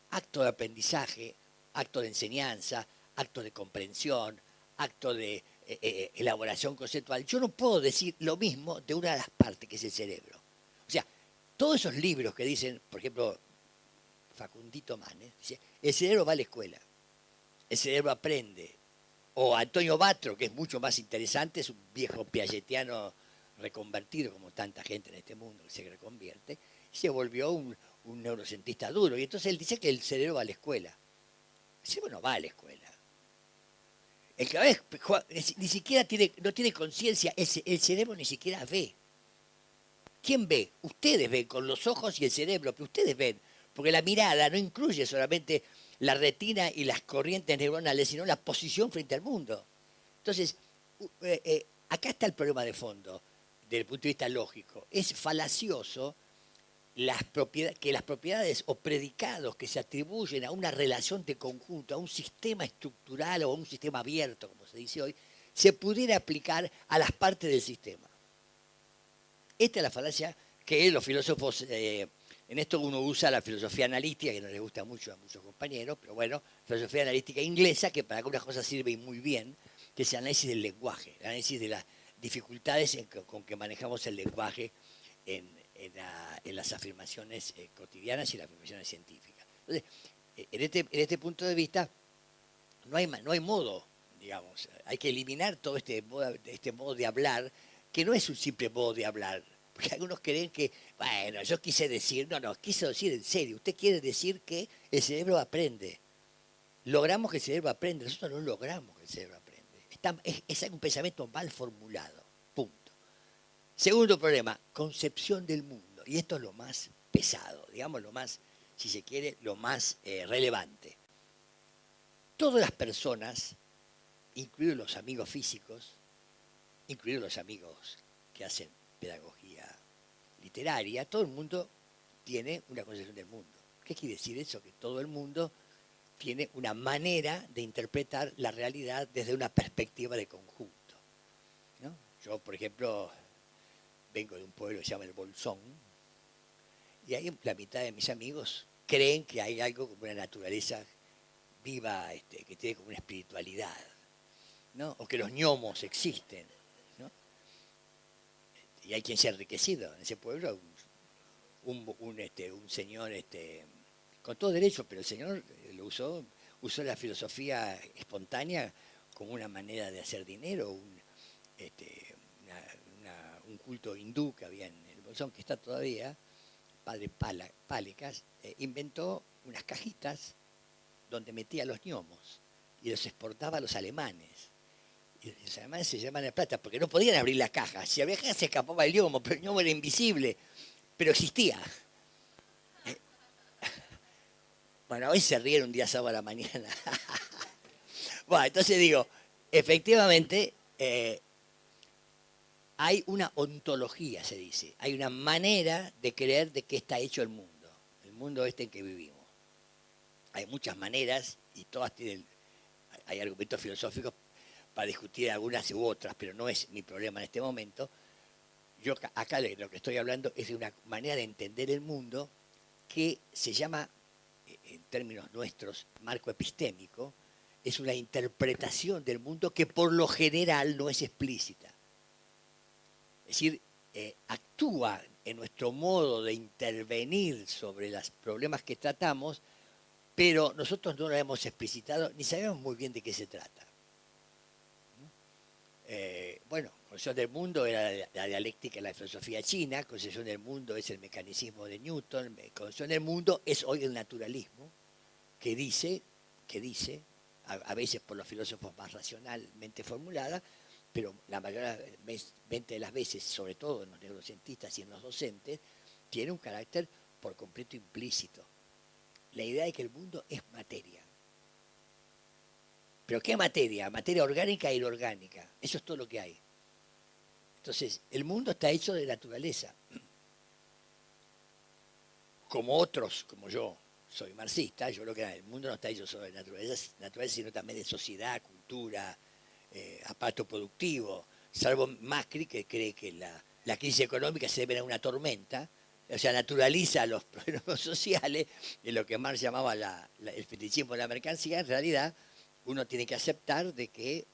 acto de aprendizaje, acto de enseñanza, acto de comprensión, acto de elaboración conceptual, yo no puedo decir lo mismo de una de las partes que es el cerebro. O sea, todos esos libros que dicen, por ejemplo, Facundito Manes, dice, el cerebro va a la escuela, el cerebro aprende. O Antonio Batro, que es mucho más interesante, es un viejo piagetiano reconvertido, como tanta gente en este mundo que se reconvierte, y se volvió un neurocientista duro. Y entonces él dice que el cerebro va a la escuela. El cerebro no va a la escuela. El que ni siquiera no tiene conciencia, el cerebro ni siquiera ve. ¿Quién ve? Ustedes ven con los ojos y el cerebro, pero ustedes ven, porque la mirada no incluye solamente la retina y las corrientes neuronales, sino la posición frente al mundo. Entonces, acá está el problema de fondo, desde el punto de vista lógico. Es falacioso que las propiedades o predicados que se atribuyen a una relación de conjunto, a un sistema estructural o a un sistema abierto, como se dice hoy, se pudiera aplicar a las partes del sistema. Esta es la falacia que los filósofos, en esto uno usa la filosofía analítica, que no le gusta mucho a muchos compañeros, pero bueno, filosofía analítica inglesa, que para algunas cosas sirve muy bien, que es el análisis del lenguaje, el análisis de las dificultades con que manejamos el lenguaje en las afirmaciones cotidianas y las afirmaciones científicas. Entonces, en este punto de vista, no hay modo, digamos, hay que eliminar todo este modo de hablar, que no es un simple modo de hablar, porque algunos creen que, bueno, yo quise decir, quiso decir en serio, usted quiere decir que el cerebro aprende. Logramos que el cerebro aprenda, nosotros no logramos que el cerebro aprenda. es un pensamiento mal formulado. Punto. Segundo problema, concepción del mundo. Y esto es lo más pesado, digamos, lo más, si se quiere, lo más relevante. Todas las personas, incluidos los amigos físicos, incluidos los amigos que hacen pedagogía literaria, todo el mundo tiene una concepción del mundo. ¿Qué quiere decir eso? Que todo el mundo tiene una manera de interpretar la realidad desde una perspectiva de conjunto, ¿no? Yo, por ejemplo, vengo de un pueblo que se llama el Bolsón, y ahí la mitad de mis amigos creen que hay algo como una naturaleza viva, que tiene como una espiritualidad, ¿no? O que los gnomos existen, ¿no? Y hay quien se ha enriquecido en ese pueblo, un señor, con todo derecho, pero el señor lo usó la filosofía espontánea como una manera de hacer dinero, un culto hindú que había en el Bolsón, que está todavía, padre Pálicas, inventó unas cajitas donde metía los gnomos y los exportaba a los alemanes. Y los alemanes se llamaban de plata porque no podían abrir la caja. Si había caja se escapaba el gnomo, pero el gnomo era invisible, pero existía. Bueno, hoy se rieron un día sábado a la mañana. Bueno, entonces digo, efectivamente hay una ontología, se dice. Hay una manera de creer de qué está hecho el mundo en que vivimos. Hay muchas maneras y todas hay argumentos filosóficos para discutir algunas u otras, pero no es mi problema en este momento. Yo acá de lo que estoy hablando es de una manera de entender el mundo que se llama, en términos nuestros, marco epistémico. Es una interpretación del mundo que por lo general no es explícita. Es decir, actúa en nuestro modo de intervenir sobre los problemas que tratamos, pero nosotros no lo hemos explicitado ni sabemos muy bien de qué se trata. Bueno, concepción del mundo era la dialéctica de la filosofía china, concepción del mundo es el mecanismo de Newton, concepción del mundo es hoy el naturalismo, que dice a veces por los filósofos más racionalmente formulada, pero la mayoría de las veces, sobre todo en los neurocientistas y en los docentes, tiene un carácter por completo implícito. La idea de que el mundo es materia. ¿Pero qué materia? Materia orgánica e inorgánica. Eso es todo lo que hay. Entonces, el mundo está hecho de naturaleza. Como otros, como yo, soy marxista, yo lo que el mundo no está hecho solo de naturaleza, sino también de sociedad, cultura, aparato productivo, salvo Macri, que cree que la crisis económica se debe a una tormenta, o sea, naturaliza los problemas sociales, de lo que Marx llamaba el fetichismo de la mercancía. En realidad, uno tiene que aceptar de que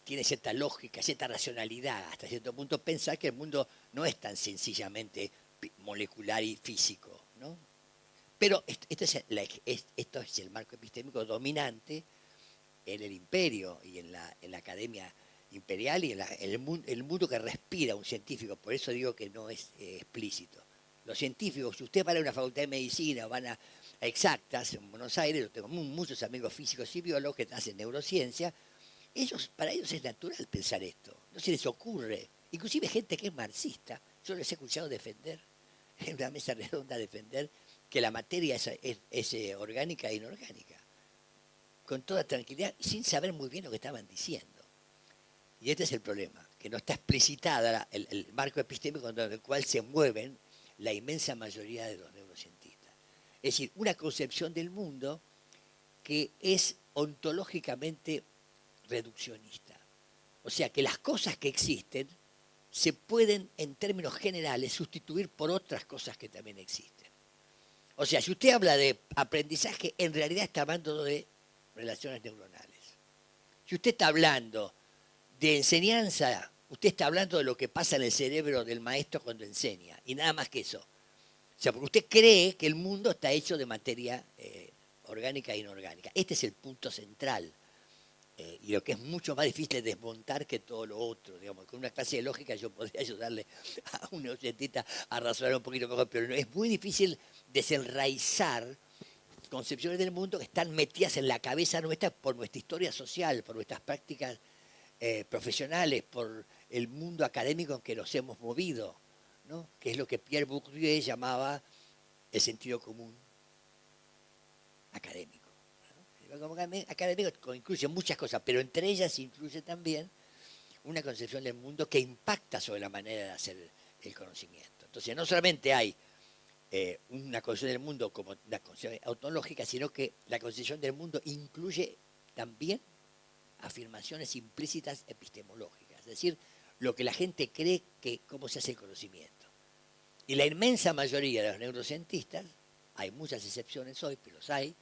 tiene cierta lógica, cierta racionalidad, hasta cierto punto, pensar que el mundo no es tan sencillamente molecular y físico, ¿no? Pero esto es el marco epistémico dominante en el imperio y en la academia imperial y en el mundo que respira un científico. Por eso digo que no es explícito. Los científicos, si ustedes van a una facultad de medicina o van a Exactas en Buenos Aires, yo tengo muchos amigos físicos y biólogos que hacen neurociencia, para ellos es natural pensar esto, no se les ocurre. Inclusive gente que es marxista, yo les he escuchado defender, en una mesa redonda defender que la materia es orgánica e inorgánica, con toda tranquilidad, sin saber muy bien lo que estaban diciendo. Y este es el problema, que no está explicitada el marco epistémico en el cual se mueven la inmensa mayoría de los neurocientistas. Es decir, una concepción del mundo que es ontológicamente reduccionista. O sea, que las cosas que existen se pueden, en términos generales, sustituir por otras cosas que también existen. O sea, si usted habla de aprendizaje, en realidad está hablando de relaciones neuronales. Si usted está hablando de enseñanza, usted está hablando de lo que pasa en el cerebro del maestro cuando enseña, y nada más que eso. O sea, porque usted cree que el mundo está hecho de materia orgánica e inorgánica. Este es el punto central. Y lo que es mucho más difícil de desmontar que todo lo otro. Digamos, con una clase de lógica yo podría ayudarle a un neurocientista a razonar un poquito mejor, pero no, es muy difícil desenraizar concepciones del mundo que están metidas en la cabeza nuestra por nuestra historia social, por nuestras prácticas profesionales, por el mundo académico en que nos hemos movido, ¿no? Que es lo que Pierre Bourdieu llamaba el sentido común académico. ¿No? Académico incluye muchas cosas, pero entre ellas incluye también una concepción del mundo que impacta sobre la manera de hacer el conocimiento. Entonces, no solamente hay una concepción del mundo como una concepción ontológica, sino que la concepción del mundo incluye también afirmaciones implícitas epistemológicas, es decir, lo que la gente cree que cómo se hace el conocimiento. Y la inmensa mayoría de los neurocientistas, hay muchas excepciones hoy, pero los hay,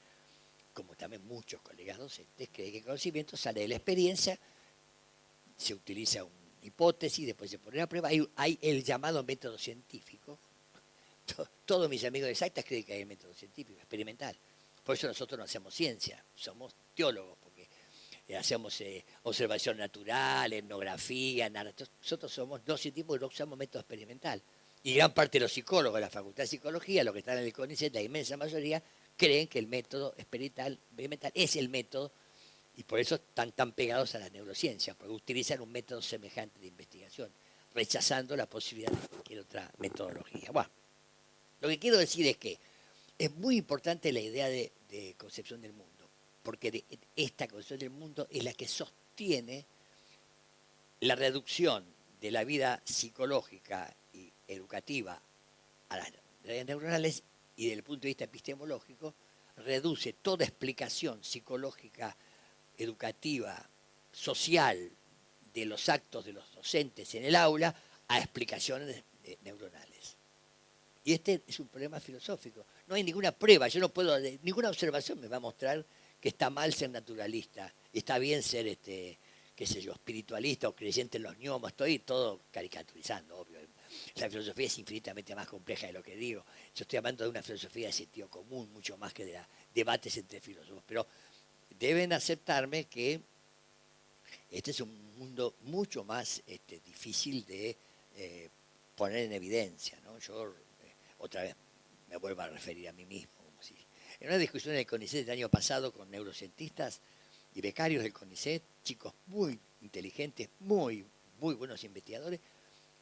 como también muchos colegas docentes, creen que el conocimiento sale de la experiencia, se utiliza una hipótesis, después se pone a prueba, hay el llamado método científico. Todos mis amigos de exactas creen que hay el método científico, experimental. Por eso nosotros no hacemos ciencia, somos teólogos, porque hacemos observación natural, etnografía, nosotros somos no científicos, no usamos método experimental. Y gran parte de los psicólogos de la Facultad de Psicología, los que están en el CONICET, la inmensa mayoría, creen que el método experimental es el método, y por eso están tan pegados a la neurociencia, porque utilizan un método semejante de investigación, rechazando la posibilidad de cualquier otra metodología. Bueno, lo que quiero decir es que es muy importante la idea de concepción del mundo, porque esta concepción del mundo es la que sostiene la reducción de la vida psicológica y educativa a las redes neuronales, y desde el punto de vista epistemológico reduce toda explicación psicológica, educativa, social de los actos de los docentes en el aula a explicaciones neuronales. Y este es un problema filosófico. No hay ninguna prueba, yo no puedo, ninguna observación me va a mostrar que está mal ser naturalista, está bien ser, qué sé yo, espiritualista o creyente en los gnomos. Estoy todo caricaturizando, obvio. La filosofía es infinitamente más compleja de lo que digo. Yo estoy hablando de una filosofía de sentido común, mucho más que de debates entre filósofos. Pero deben aceptarme que este es un mundo mucho más difícil de poner en evidencia, ¿no? Yo otra vez me vuelvo a referir a mí mismo. Como si, en una discusión en el CONICET del año pasado con neurocientistas y becarios del CONICET, chicos muy inteligentes, muy buenos investigadores,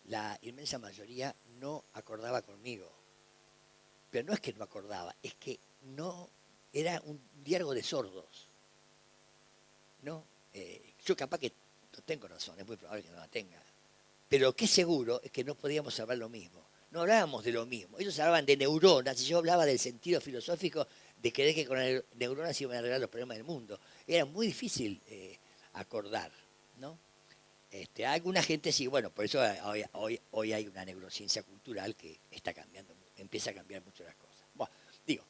la inmensa mayoría no acordaba conmigo. Pero no es que no acordaba, es que no era un diálogo de sordos. ¿No? Yo capaz que no tengo razón, es muy probable que no la tenga. Pero lo que es seguro es que no podíamos hablar lo mismo. No hablábamos de lo mismo. Ellos hablaban de neuronas y yo hablaba del sentido filosófico de creer que con las neuronas se iban a arreglar los problemas del mundo. Era muy difícil acordar, ¿no? Alguna gente sí, bueno, por eso hoy hay una neurociencia cultural que está cambiando, empieza a cambiar mucho las cosas. Bueno, digo,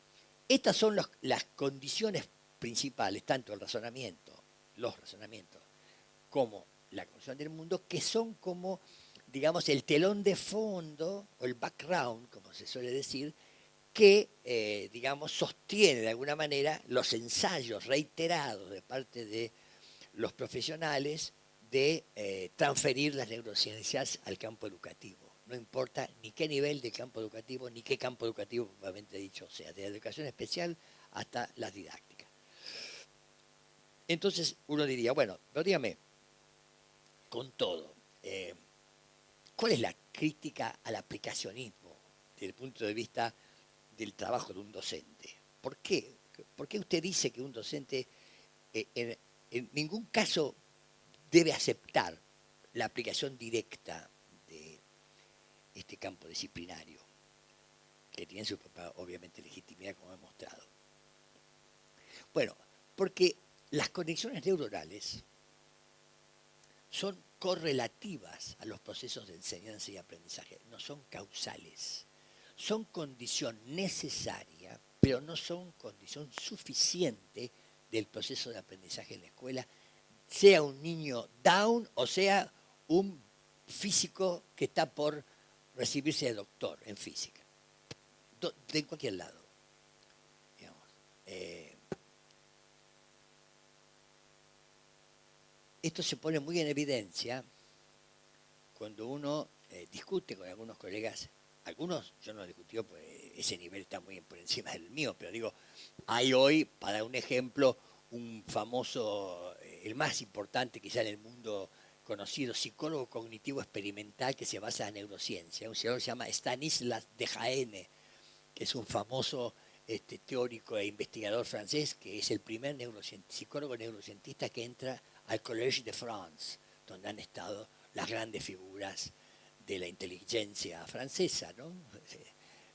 estas son las condiciones principales, tanto los razonamientos, como la concepción del mundo, que son como, digamos, el telón de fondo, o el background, como se suele decir, que, digamos, sostiene de alguna manera los ensayos reiterados de parte de los profesionales de transferir las neurociencias al campo educativo. No importa ni qué nivel de campo educativo, ni qué campo educativo, propiamente dicho, o sea, de la educación especial hasta las didácticas. Entonces uno diría, bueno, pero dígame, con todo, ¿cuál es la crítica al aplicacionismo desde el punto de vista del trabajo de un docente? ¿Por qué? ¿Por qué usted dice que un docente en ningún caso debe aceptar la aplicación directa de este campo disciplinario, que tiene su propia, obviamente, legitimidad, como he mostrado? Bueno, porque las conexiones neuronales son correlativas a los procesos de enseñanza y aprendizaje, no son causales. Son condición necesaria, pero no son condición suficiente del proceso de aprendizaje en la escuela, sea un niño Down o sea un físico que está por recibirse de doctor en física. De cualquier lado, digamos. Esto se pone muy en evidencia cuando uno discute con algunos colegas algunos yo no he discutido, pues ese nivel está muy por encima del mío, pero digo, hay hoy, para un ejemplo, un famoso, el más importante quizá en el mundo conocido, psicólogo cognitivo experimental que se basa en neurociencia, un señor que se llama Stanislas Dehaene, que es un famoso teórico e investigador francés, que es el primer psicólogo neurocientista que entra al Collège de France, donde han estado las grandes figuras de la inteligencia francesa, ¿no?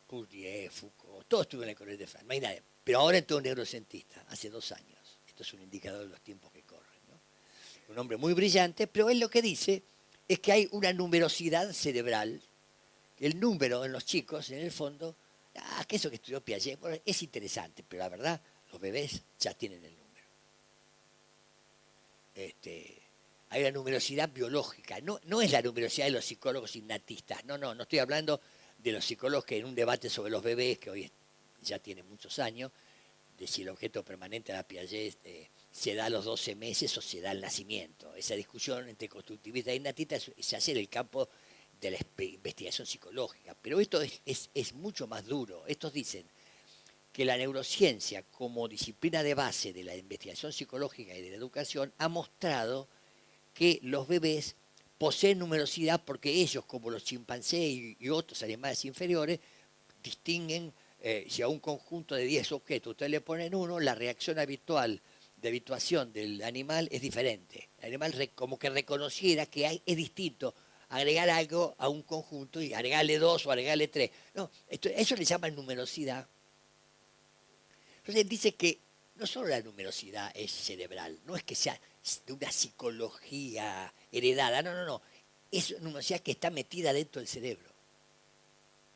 Bourdieu, Foucault, todos estuvieron en el Collège de France, imagínate. Pero ahora entró un neurocientista, hace 2 años. Esto es un indicador de los tiempos que corren, ¿no? Un hombre muy brillante, pero él lo que dice es que hay una numerosidad cerebral, el número en los chicos, en el fondo, que eso que estudió Piaget, bueno, es interesante, pero la verdad, los bebés ya tienen el número. Hay una numerosidad biológica, no es la numerosidad de los psicólogos innatistas, no estoy hablando de los psicólogos que en un debate sobre los bebés, que hoy ya tiene muchos años, de si el objeto permanente de la Piaget se da a los 12 meses o se da al nacimiento. Esa discusión entre constructivistas e innatistas se hace en el campo de la investigación psicológica, pero esto es mucho más duro. Estos dicen que la neurociencia como disciplina de base de la investigación psicológica y de la educación ha mostrado que los bebés poseen numerosidad porque ellos, como los chimpancés y otros animales inferiores, distinguen, si a un conjunto de 10 objetos usted le ponen uno, la reacción habitual de habituación del animal es diferente. El animal como que reconociera que es distinto agregar algo a un conjunto y agregarle 2 o agregarle 3. No, eso le llaman numerosidad. Entonces dice que no solo la numerosidad es cerebral, no es que sea de una psicología heredada, no. Es una numerosidad que está metida dentro del cerebro.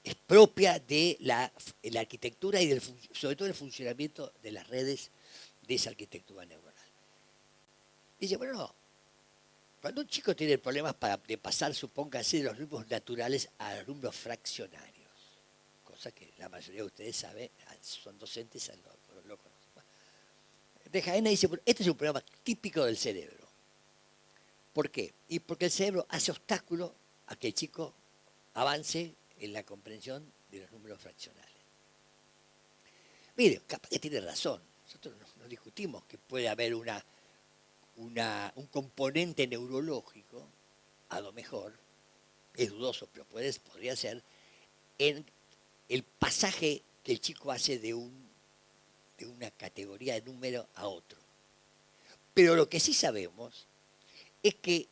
Es propia de la arquitectura y sobre todo del funcionamiento de las redes de esa arquitectura neuronal. Dice, bueno, no. Cuando un chico tiene problemas de pasar, supóngase, de los números naturales a los números fraccionarios, cosa que la mayoría de ustedes saben, son docentes, lo conocen. Dejaena dice, bueno, este es un problema típico del cerebro. ¿Por qué? Y porque el cerebro hace obstáculo a que el chico avance en la comprensión de los números fraccionales. Mire, capaz que tiene razón. Nosotros no discutimos que puede haber un componente neurológico, a lo mejor, es dudoso, pero podría ser, en el pasaje que el chico hace de una categoría de número a otro. Pero lo que sí sabemos es que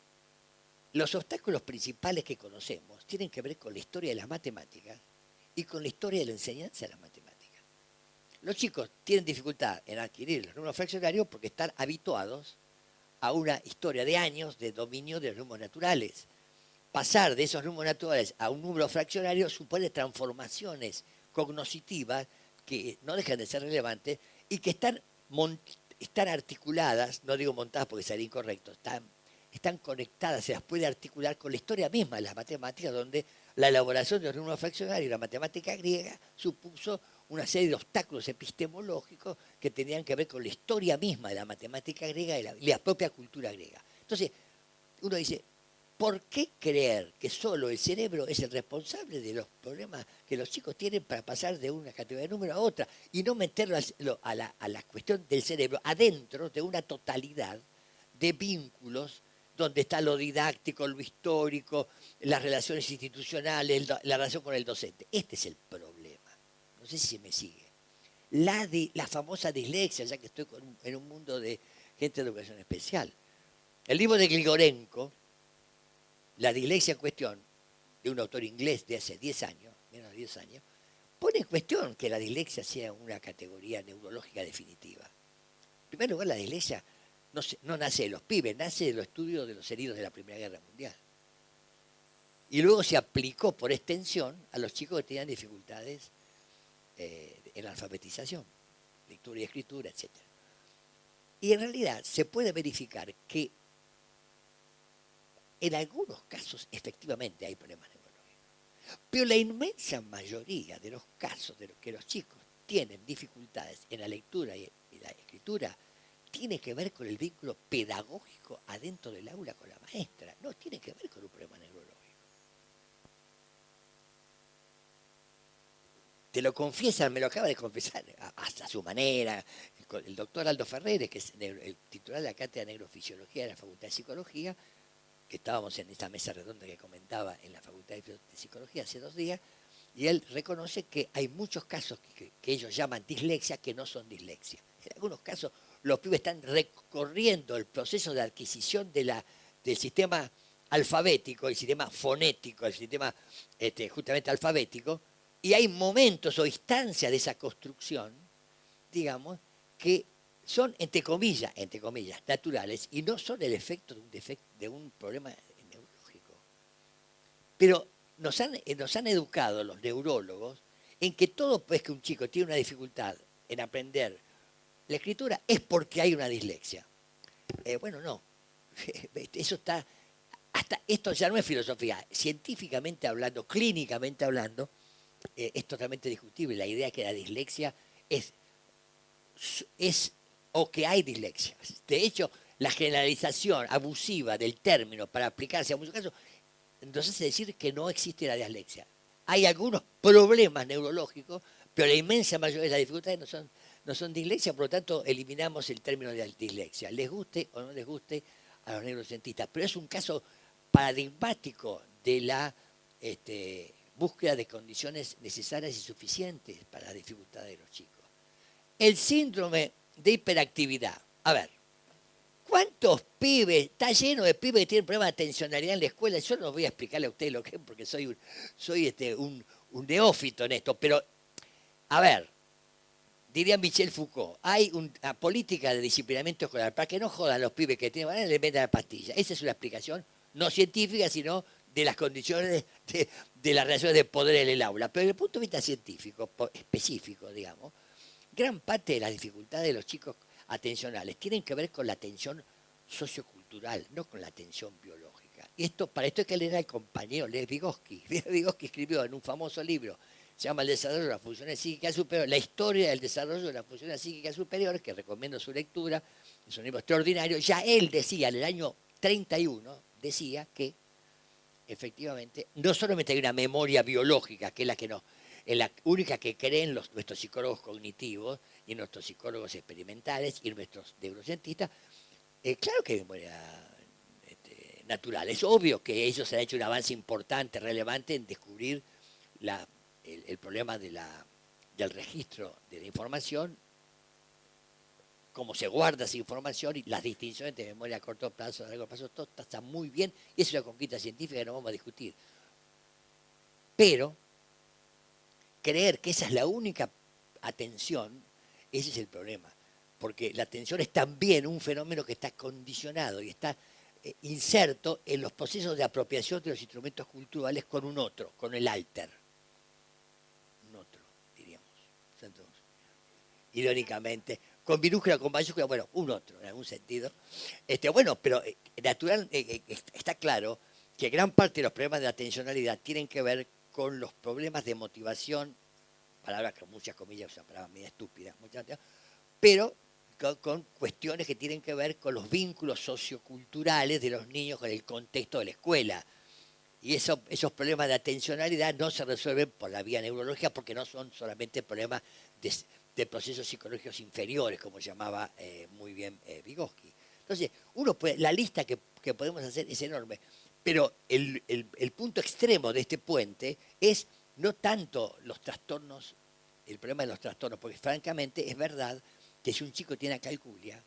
los obstáculos principales que conocemos tienen que ver con la historia de las matemáticas y con la historia de la enseñanza de las matemáticas. Los chicos tienen dificultad en adquirir los números fraccionarios porque están habituados a una historia de años de dominio de los números naturales. Pasar de esos números naturales a un número fraccionario supone transformaciones cognitivas que no dejan de ser relevantes y que están articuladas, no digo montadas porque sería incorrecto, están conectadas, se las puede articular con la historia misma de las matemáticas, donde la elaboración de los números fraccionarios y la matemática griega supuso una serie de obstáculos epistemológicos que tenían que ver con la historia misma de la matemática griega y la propia cultura griega. Entonces, uno dice, ¿por qué creer que solo el cerebro es el responsable de los problemas que los chicos tienen para pasar de una categoría de número a otra y no meterlo a la cuestión del cerebro adentro de una totalidad de vínculos donde está lo didáctico, lo histórico, las relaciones institucionales, la relación con el docente? Este es el problema. No sé si se me sigue. La famosa dislexia, ya que estoy en un mundo de gente de educación especial. El libro de Grigorenko, La dislexia en cuestión, de un autor inglés de hace 10 años, menos de 10 años, pone en cuestión que la dislexia sea una categoría neurológica definitiva. En primer lugar, la dislexia no nace de los pibes, nace de los estudios de los heridos de la Primera Guerra Mundial. Y luego se aplicó por extensión a los chicos que tenían dificultades en la alfabetización, lectura y escritura, etc. Y en realidad se puede verificar que en algunos casos efectivamente hay problemas neurológicos, pero la inmensa mayoría de los casos de los que los chicos tienen dificultades en la lectura y la escritura tiene que ver con el vínculo pedagógico adentro del aula con la maestra, no tiene que ver con un problema neurológico. te lo confiesan, me lo acaba de confesar, hasta su manera. El doctor Aldo Ferreres, que es el titular de la Cátedra de Neurofisiología de la Facultad de Psicología, que estábamos en esta mesa redonda que comentaba en la Facultad de Psicología hace 2 días, y él reconoce que hay muchos casos que ellos llaman dislexia que no son dislexia. En algunos casos los pibes están recorriendo el proceso de adquisición del sistema alfabético, el sistema fonético, el sistema justamente alfabético, y hay momentos o instancias de esa construcción, digamos, que son, entre comillas, naturales y no son el efecto de un problema neurológico. Pero nos han educado los neurólogos en que todo pues que un chico tiene una dificultad en aprender la escritura es porque hay una dislexia. Bueno, no. Eso está, hasta esto ya no es filosofía. Científicamente hablando, clínicamente hablando, es totalmente discutible. La idea que la dislexia es o que hay dislexia. De hecho, la generalización abusiva del término para aplicarse a muchos casos, entonces es decir que no existe la dislexia. Hay algunos problemas neurológicos, pero la inmensa mayoría de las dificultades no son dislexia, por lo tanto eliminamos el término de dislexia, les guste o no les guste a los neurocientistas. Pero es un caso paradigmático de la búsqueda de condiciones necesarias y suficientes para las dificultades de los chicos. El síndrome de hiperactividad. A ver, ¿cuántos pibes? Está lleno de pibes que tienen problemas de atencionalidad en la escuela. Yo no voy a explicarle a ustedes lo que es porque soy un neófito en esto. Pero, a ver, diría Michel Foucault, hay una política de disciplinamiento escolar para que no jodan los pibes que tienen, le metan la pastilla. Esa es una explicación no científica, sino de las condiciones de las relaciones de poder en el aula. Pero desde el punto de vista científico, específico, digamos, gran parte de las dificultades de los chicos atencionales tienen que ver con la atención sociocultural, no con la atención biológica. Y para esto hay que leer al compañero Lev Vygotsky. Vygotsky escribió en un famoso libro, se llama El desarrollo de las funciones psíquicas superiores, la historia del desarrollo de las funciones psíquicas superiores, que recomiendo su lectura, es un libro extraordinario. Ya él decía, en el año 31, decía que efectivamente no solamente hay una memoria biológica, que es la que no, es la única que creen nuestros psicólogos cognitivos y nuestros psicólogos experimentales y nuestros neurocientistas. Claro que hay memoria natural. Es obvio que ellos han hecho un avance importante, relevante en descubrir el problema del registro de la información, cómo se guarda esa información y las distinciones de memoria a corto plazo, a largo plazo, todo está muy bien y es una conquista científica que no vamos a discutir. Pero creer que esa es la única atención, ese es el problema. Porque la atención es también un fenómeno que está condicionado y está inserto en los procesos de apropiación de los instrumentos culturales con un otro, con el alter. Un otro, diríamos. Entonces, irónicamente, con minúscula, con mayúscula, bueno, un otro, en algún sentido. Bueno, pero está claro que gran parte de los problemas de atencionalidad tienen que ver con los problemas de motivación, palabras que muchas comillas son palabras medio estúpidas, pero con cuestiones que tienen que ver con los vínculos socioculturales de los niños con el contexto de la escuela. Y esos problemas de atencionalidad no se resuelven por la vía neurológica porque no son solamente problemas de procesos psicológicos inferiores, como llamaba muy bien Vygotsky. Entonces, la lista que podemos hacer es enorme, pero el punto extremo de este puente es no tanto los trastornos, el problema de los trastornos, porque francamente es verdad que si un chico tiene acalculia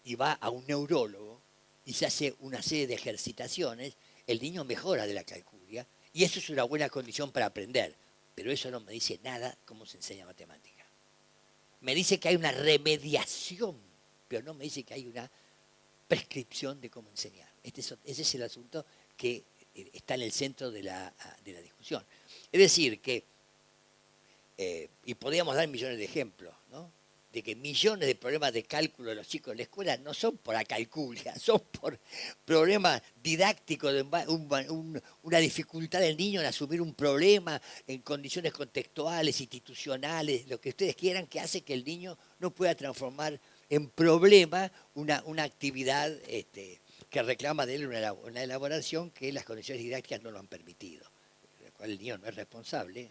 y va a un neurólogo y se hace una serie de ejercitaciones, el niño mejora de la acalculia y eso es una buena condición para aprender. Pero eso no me dice nada cómo se enseña matemática. Me dice que hay una remediación, pero no me dice que hay una prescripción de cómo enseñar. Ese es el asunto que está en el centro de la discusión. Es decir, que, y podríamos dar millones de ejemplos, ¿no?, de que millones de problemas de cálculo de los chicos en la escuela no son por acalculia, son por problemas didácticos, de una dificultad del niño en asumir un problema en condiciones contextuales, institucionales, lo que ustedes quieran, que hace que el niño no pueda transformar en problema una actividad que reclama de él una elaboración que las condiciones didácticas no lo han permitido, de la cual el niño no es responsable,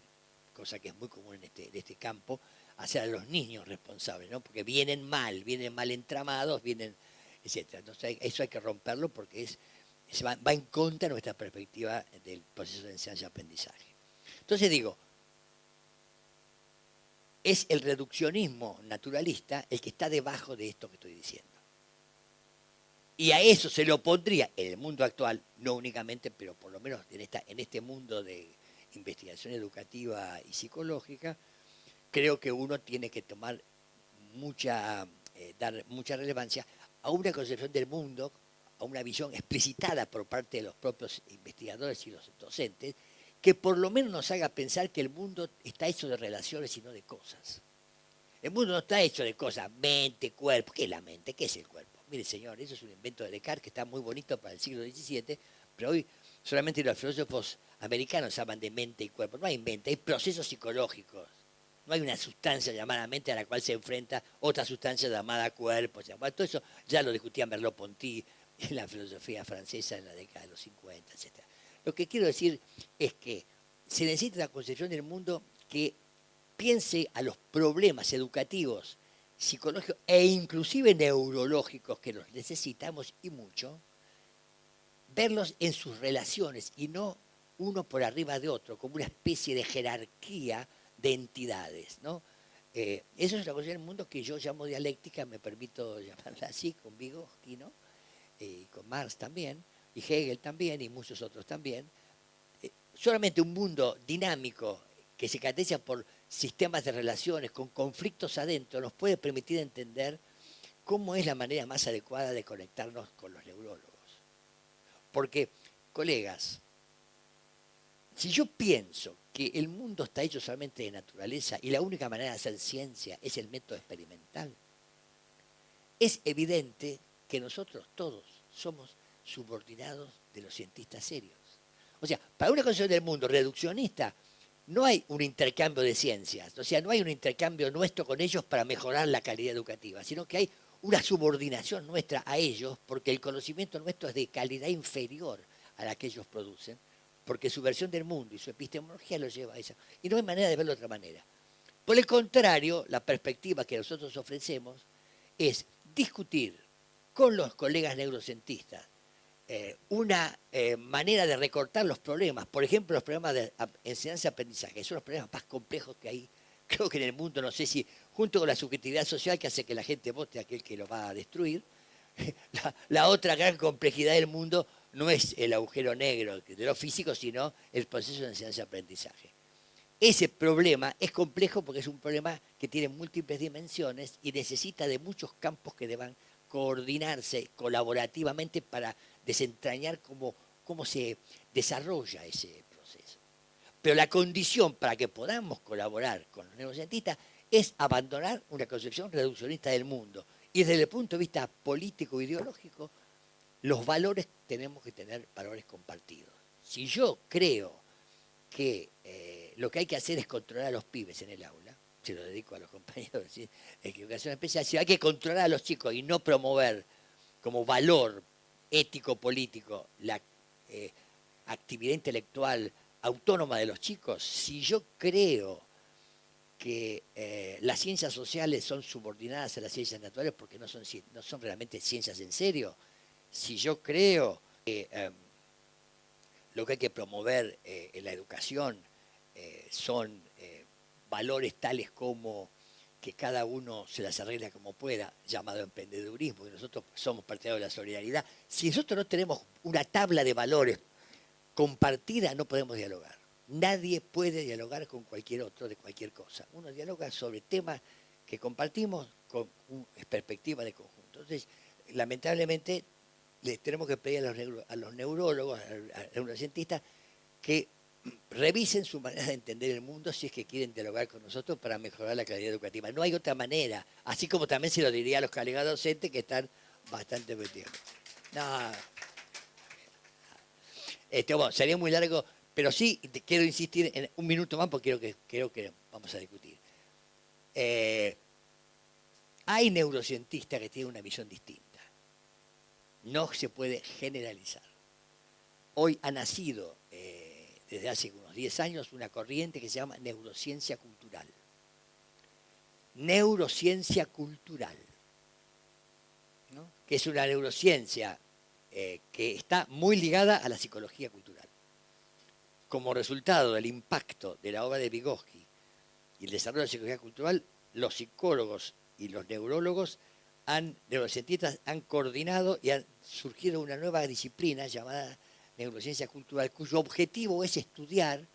cosa que es muy común en este campo, hacer a los niños responsables, ¿no? Porque vienen mal entramados, etcétera. Entonces eso hay que romperlo porque va en contra de nuestra perspectiva del proceso de enseñanza y aprendizaje. Entonces digo, es el reduccionismo naturalista el que está debajo de esto que estoy diciendo. Y a eso se le opondría en el mundo actual, no únicamente, pero por lo menos en este mundo de investigación educativa y psicológica, creo que uno tiene que tomar dar mucha relevancia a una concepción del mundo, a una visión explicitada por parte de los propios investigadores y los docentes, que por lo menos nos haga pensar que el mundo está hecho de relaciones y no de cosas. El mundo no está hecho de cosas, mente, cuerpo. ¿Qué es la mente? ¿Qué es el cuerpo? Mire, señor, eso es un invento de Descartes que está muy bonito para el siglo XVII, pero hoy solamente los filósofos americanos hablan de mente y cuerpo. No hay mente, hay procesos psicológicos. No hay una sustancia llamada mente a la cual se enfrenta otra sustancia llamada cuerpo. Bueno, todo eso ya lo discutía Merleau-Ponty en la filosofía francesa en la década de los 50, etc. Lo que quiero decir es que se necesita una concepción del mundo que piense a los problemas educativos, psicológicos e inclusive neurológicos que los necesitamos y mucho, verlos en sus relaciones y no uno por arriba de otro, como una especie de jerarquía de entidades, ¿no? Eso es una cosa del mundo que yo llamo dialéctica, me permito llamarla así, con Vygotsky, ¿no? Y con Marx también, y Hegel también, y muchos otros también. Solamente un mundo dinámico que se caracteriza por sistemas de relaciones con conflictos adentro nos puede permitir entender cómo es la manera más adecuada de conectarnos con los neurólogos. Porque, colegas, si yo pienso que el mundo está hecho solamente de naturaleza y la única manera de hacer ciencia es el método experimental, es evidente que nosotros todos somos subordinados de los cientistas serios. O sea, para una concepción del mundo reduccionista, no hay un intercambio de ciencias, o sea, no hay un intercambio nuestro con ellos para mejorar la calidad educativa, sino que hay una subordinación nuestra a ellos porque el conocimiento nuestro es de calidad inferior a la que ellos producen, porque su versión del mundo y su epistemología lo lleva a eso. Y no hay manera de verlo de otra manera. Por el contrario, la perspectiva que nosotros ofrecemos es discutir con los colegas neurocientistas una manera de recortar los problemas, por ejemplo, los problemas de enseñanza y aprendizaje, que son los problemas más complejos que hay, creo que en el mundo, no sé si junto con la subjetividad social que hace que la gente vote a aquel que lo va a destruir, la otra gran complejidad del mundo no es el agujero negro de lo físico, sino el proceso de enseñanza y aprendizaje. Ese problema es complejo porque es un problema que tiene múltiples dimensiones y necesita de muchos campos que deban coordinarse colaborativamente para desentrañar cómo se desarrolla ese proceso. Pero la condición para que podamos colaborar con los neurocientistas es abandonar una concepción reduccionista del mundo. Y desde el punto de vista político-ideológico, los valores tenemos que tener valores compartidos. Si yo creo que lo que hay que hacer es controlar a los pibes en el aula, se lo dedico a los compañeros de educación especial, si hay que controlar a los chicos y no promover como valor ético-político la actividad intelectual autónoma de los chicos, si yo creo que las ciencias sociales son subordinadas a las ciencias naturales porque no son realmente ciencias en serio, si yo creo que lo que hay que promover en la educación son valores tales como que cada uno se las arregla como pueda, llamado emprendedurismo, y nosotros somos partidarios de la solidaridad. Si nosotros no tenemos una tabla de valores compartida, no podemos dialogar. Nadie puede dialogar con cualquier otro de cualquier cosa. Uno dialoga sobre temas que compartimos con una perspectiva de conjunto. Entonces, lamentablemente, les tenemos que pedir a los neurólogos, a los neurocientistas, que revisen su manera de entender el mundo si es que quieren dialogar con nosotros para mejorar la calidad educativa. No hay otra manera, así como también se lo diría a los colegas docentes que están bastante metidos. No. Bueno, sería muy largo, pero sí quiero insistir en un minuto más porque creo que vamos a discutir. Hay neurocientistas que tienen una visión distinta. No se puede generalizar. Hoy ha nacido desde hace unos 10 años una corriente que se llama neurociencia cultural. Neurociencia cultural, ¿no? Que es una neurociencia que está muy ligada a la psicología cultural. Como resultado del impacto de la obra de Vygotsky y el desarrollo de la psicología cultural, los psicólogos y los neurólogos, neurocientistas, han coordinado y han surgido una nueva disciplina llamada neurociencia cultural, cuyo objetivo es estudiar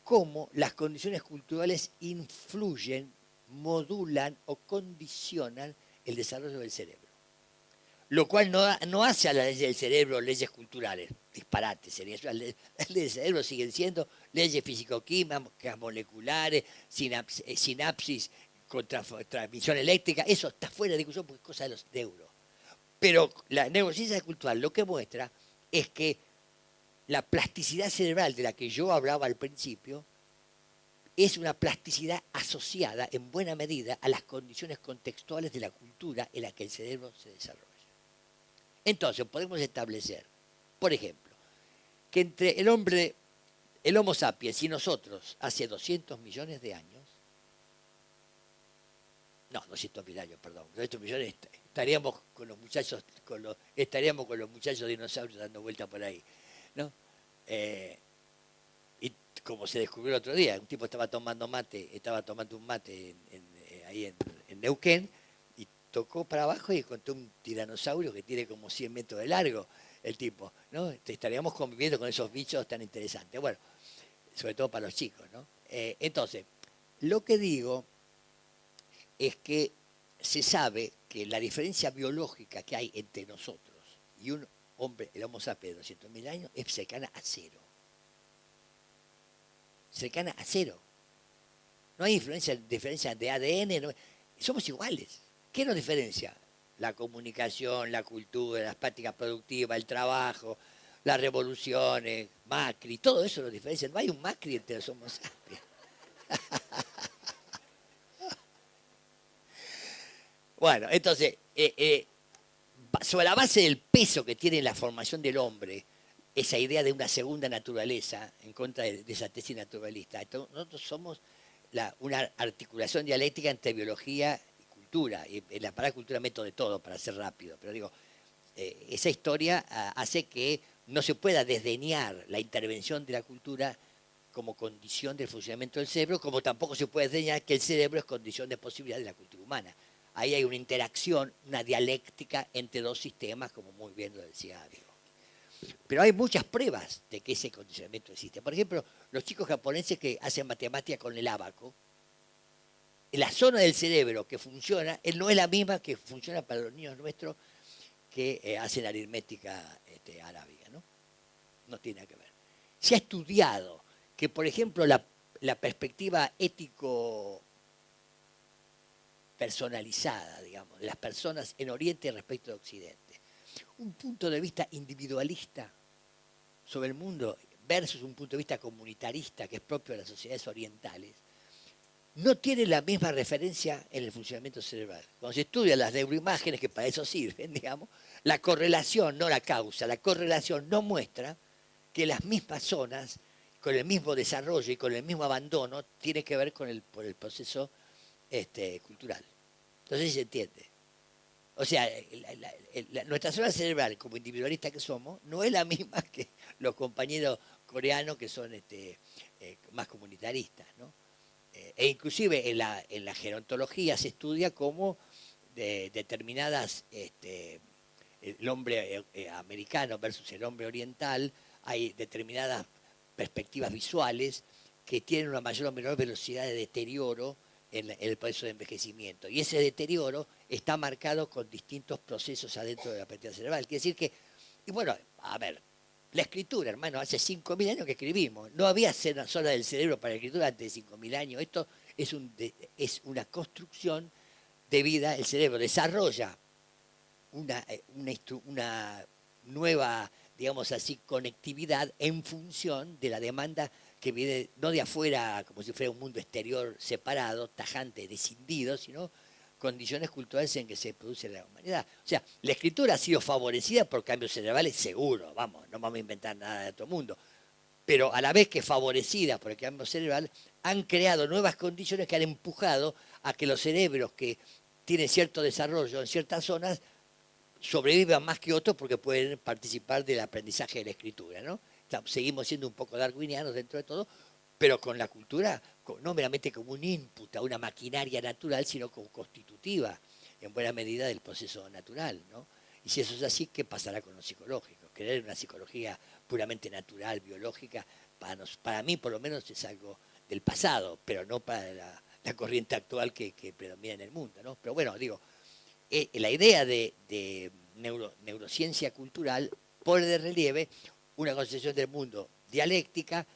cómo las condiciones culturales influyen, modulan o condicionan el desarrollo del cerebro. Lo cual no hace a la ley del cerebro leyes culturales, disparate sería. Las leyes del cerebro siguen siendo leyes físico-químicas, moleculares, sinapsis, transmisión eléctrica, eso está fuera de discusión porque es cosa de los neuros. Pero la neurociencia cultural lo que muestra es que la plasticidad cerebral de la que yo hablaba al principio es una plasticidad asociada en buena medida a las condiciones contextuales de la cultura en la que el cerebro se desarrolla. Entonces podemos establecer, por ejemplo, que entre el hombre, el Homo sapiens y nosotros hace 200 millones de años, no, 200.000 años, perdón, 200 millones, estaríamos con los muchachos dinosaurios dando vuelta por ahí, ¿no? Y como se descubrió el otro día, un tipo estaba tomando un mate ahí en Neuquén, y tocó para abajo y encontró un tiranosaurio que tiene como 100 metros de largo, el tipo, ¿no? Estaríamos conviviendo con esos bichos tan interesantes. Bueno, sobre todo para los chicos, ¿no? Entonces, lo que digo es que se sabe que la diferencia biológica que hay entre nosotros y un hombre, el Homo sapiens de 200.000 años, es cercana a cero. Cercana a cero. No hay diferencia de ADN, no, somos iguales. ¿Qué nos diferencia? La comunicación, la cultura, las prácticas productivas, el trabajo, las revoluciones, Macri, todo eso nos diferencia. No hay un Macri entre los Homo sapiens. Bueno, entonces, sobre la base del peso que tiene la formación del hombre, esa idea de una segunda naturaleza, en contra de esa tesis naturalista, entonces, nosotros somos una articulación dialéctica entre biología y cultura. Y la palabra cultura meto de todo para ser rápido, pero digo, esa historia hace que no se pueda desdeñar la intervención de la cultura como condición del funcionamiento del cerebro, como tampoco se puede desdeñar que el cerebro es condición de posibilidad de la cultura humana. Ahí hay una interacción, una dialéctica entre dos sistemas, como muy bien lo decía Vygotsky. Pero hay muchas pruebas de que ese condicionamiento existe. Por ejemplo, los chicos japoneses que hacen matemática con el ábaco, la zona del cerebro que funciona no es la misma que funciona para los niños nuestros que hacen aritmética arábiga, ¿no? No tiene nada que ver. Se ha estudiado que, por ejemplo, la perspectiva ético personalizada, digamos, de las personas en Oriente respecto a Occidente, un punto de vista individualista sobre el mundo versus un punto de vista comunitarista que es propio de las sociedades orientales, no tiene la misma referencia en el funcionamiento cerebral. Cuando se estudian las neuroimágenes, que para eso sirven, digamos, la correlación, no la causa, la correlación no muestra que las mismas zonas, con el mismo desarrollo y con el mismo abandono, tiene que ver con el proceso cultural. Entonces se entiende. O sea, nuestra zona cerebral, como individualistas que somos, no es la misma que los compañeros coreanos que son más comunitaristas, ¿no? E inclusive en la gerontología se estudia cómo determinadas, el hombre americano versus el hombre oriental, hay determinadas perspectivas visuales que tienen una mayor o menor velocidad de deterioro en el proceso de envejecimiento. Y ese deterioro está marcado con distintos procesos adentro de la plasticidad cerebral. Quiere decir que, y bueno, a ver, la escritura, hermano, hace 5.000 años que escribimos. No había zona del cerebro para la escritura antes de 5.000 años. Esto es una construcción de vida. El cerebro desarrolla una nueva, digamos así, conectividad en función de la demanda que viene no de afuera, como si fuera un mundo exterior separado, tajante, descindido, sino condiciones culturales en que se produce la humanidad. O sea, la escritura ha sido favorecida por cambios cerebrales, seguro, vamos, no vamos a inventar nada de otro mundo. pero a la vez que favorecidas por el cambio cerebral, han creado nuevas condiciones que han empujado a que los cerebros que tienen cierto desarrollo en ciertas zonas sobrevivan más que otros porque pueden participar del aprendizaje de la escritura, ¿no? Seguimos siendo un poco darwinianos dentro de todo, pero con la cultura no meramente como un input a una maquinaria natural, sino como constitutiva, en buena medida, del proceso natural, ¿no? Y si eso es así, ¿qué pasará con lo psicológico? Creer una psicología puramente natural, biológica, para mí por lo menos es algo del pasado, pero no para la corriente actual que predomina en el mundo, ¿no? Pero bueno, digo, la idea de neurociencia cultural pone de relieve una concepción del mundo dialéctica,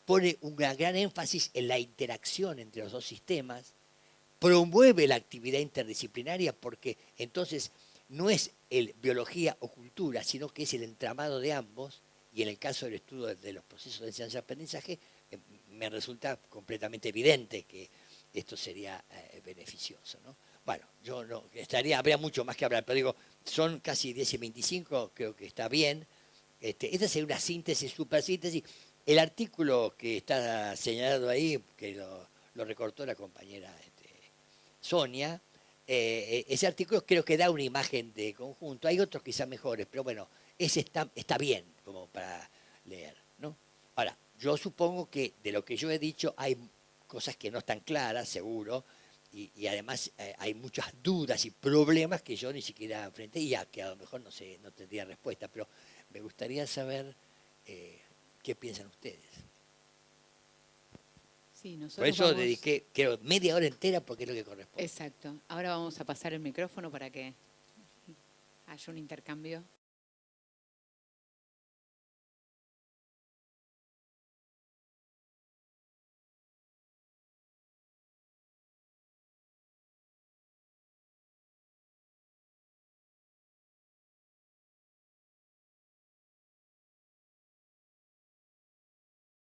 pone un gran énfasis en la interacción entre los dos sistemas, promueve la actividad interdisciplinaria porque entonces no es biología o cultura, sino que es el entramado de ambos, y en el caso del estudio de los procesos de enseñanza-aprendizaje, me resulta completamente evidente que esto sería beneficioso, ¿no? Bueno, yo no habría mucho más que hablar, pero digo, son casi 10:25, creo que está bien. Esta sería una síntesis, supersíntesis. El artículo que está señalado ahí, que lo recortó la compañera Sonia, ese artículo creo que da una imagen de conjunto. Hay otros quizás mejores, pero bueno, ese está bien como para leer, ¿no? Ahora, yo supongo que de lo que yo he dicho hay cosas que no están claras, seguro, y además hay muchas dudas y problemas que yo ni siquiera enfrenté y que a lo mejor no tendría respuesta, pero me gustaría saber qué piensan ustedes. Sí, Por nosotros eso vamos... dediqué, creo, media hora entera porque es lo que corresponde. Exacto. Ahora vamos a pasar el micrófono para que haya un intercambio.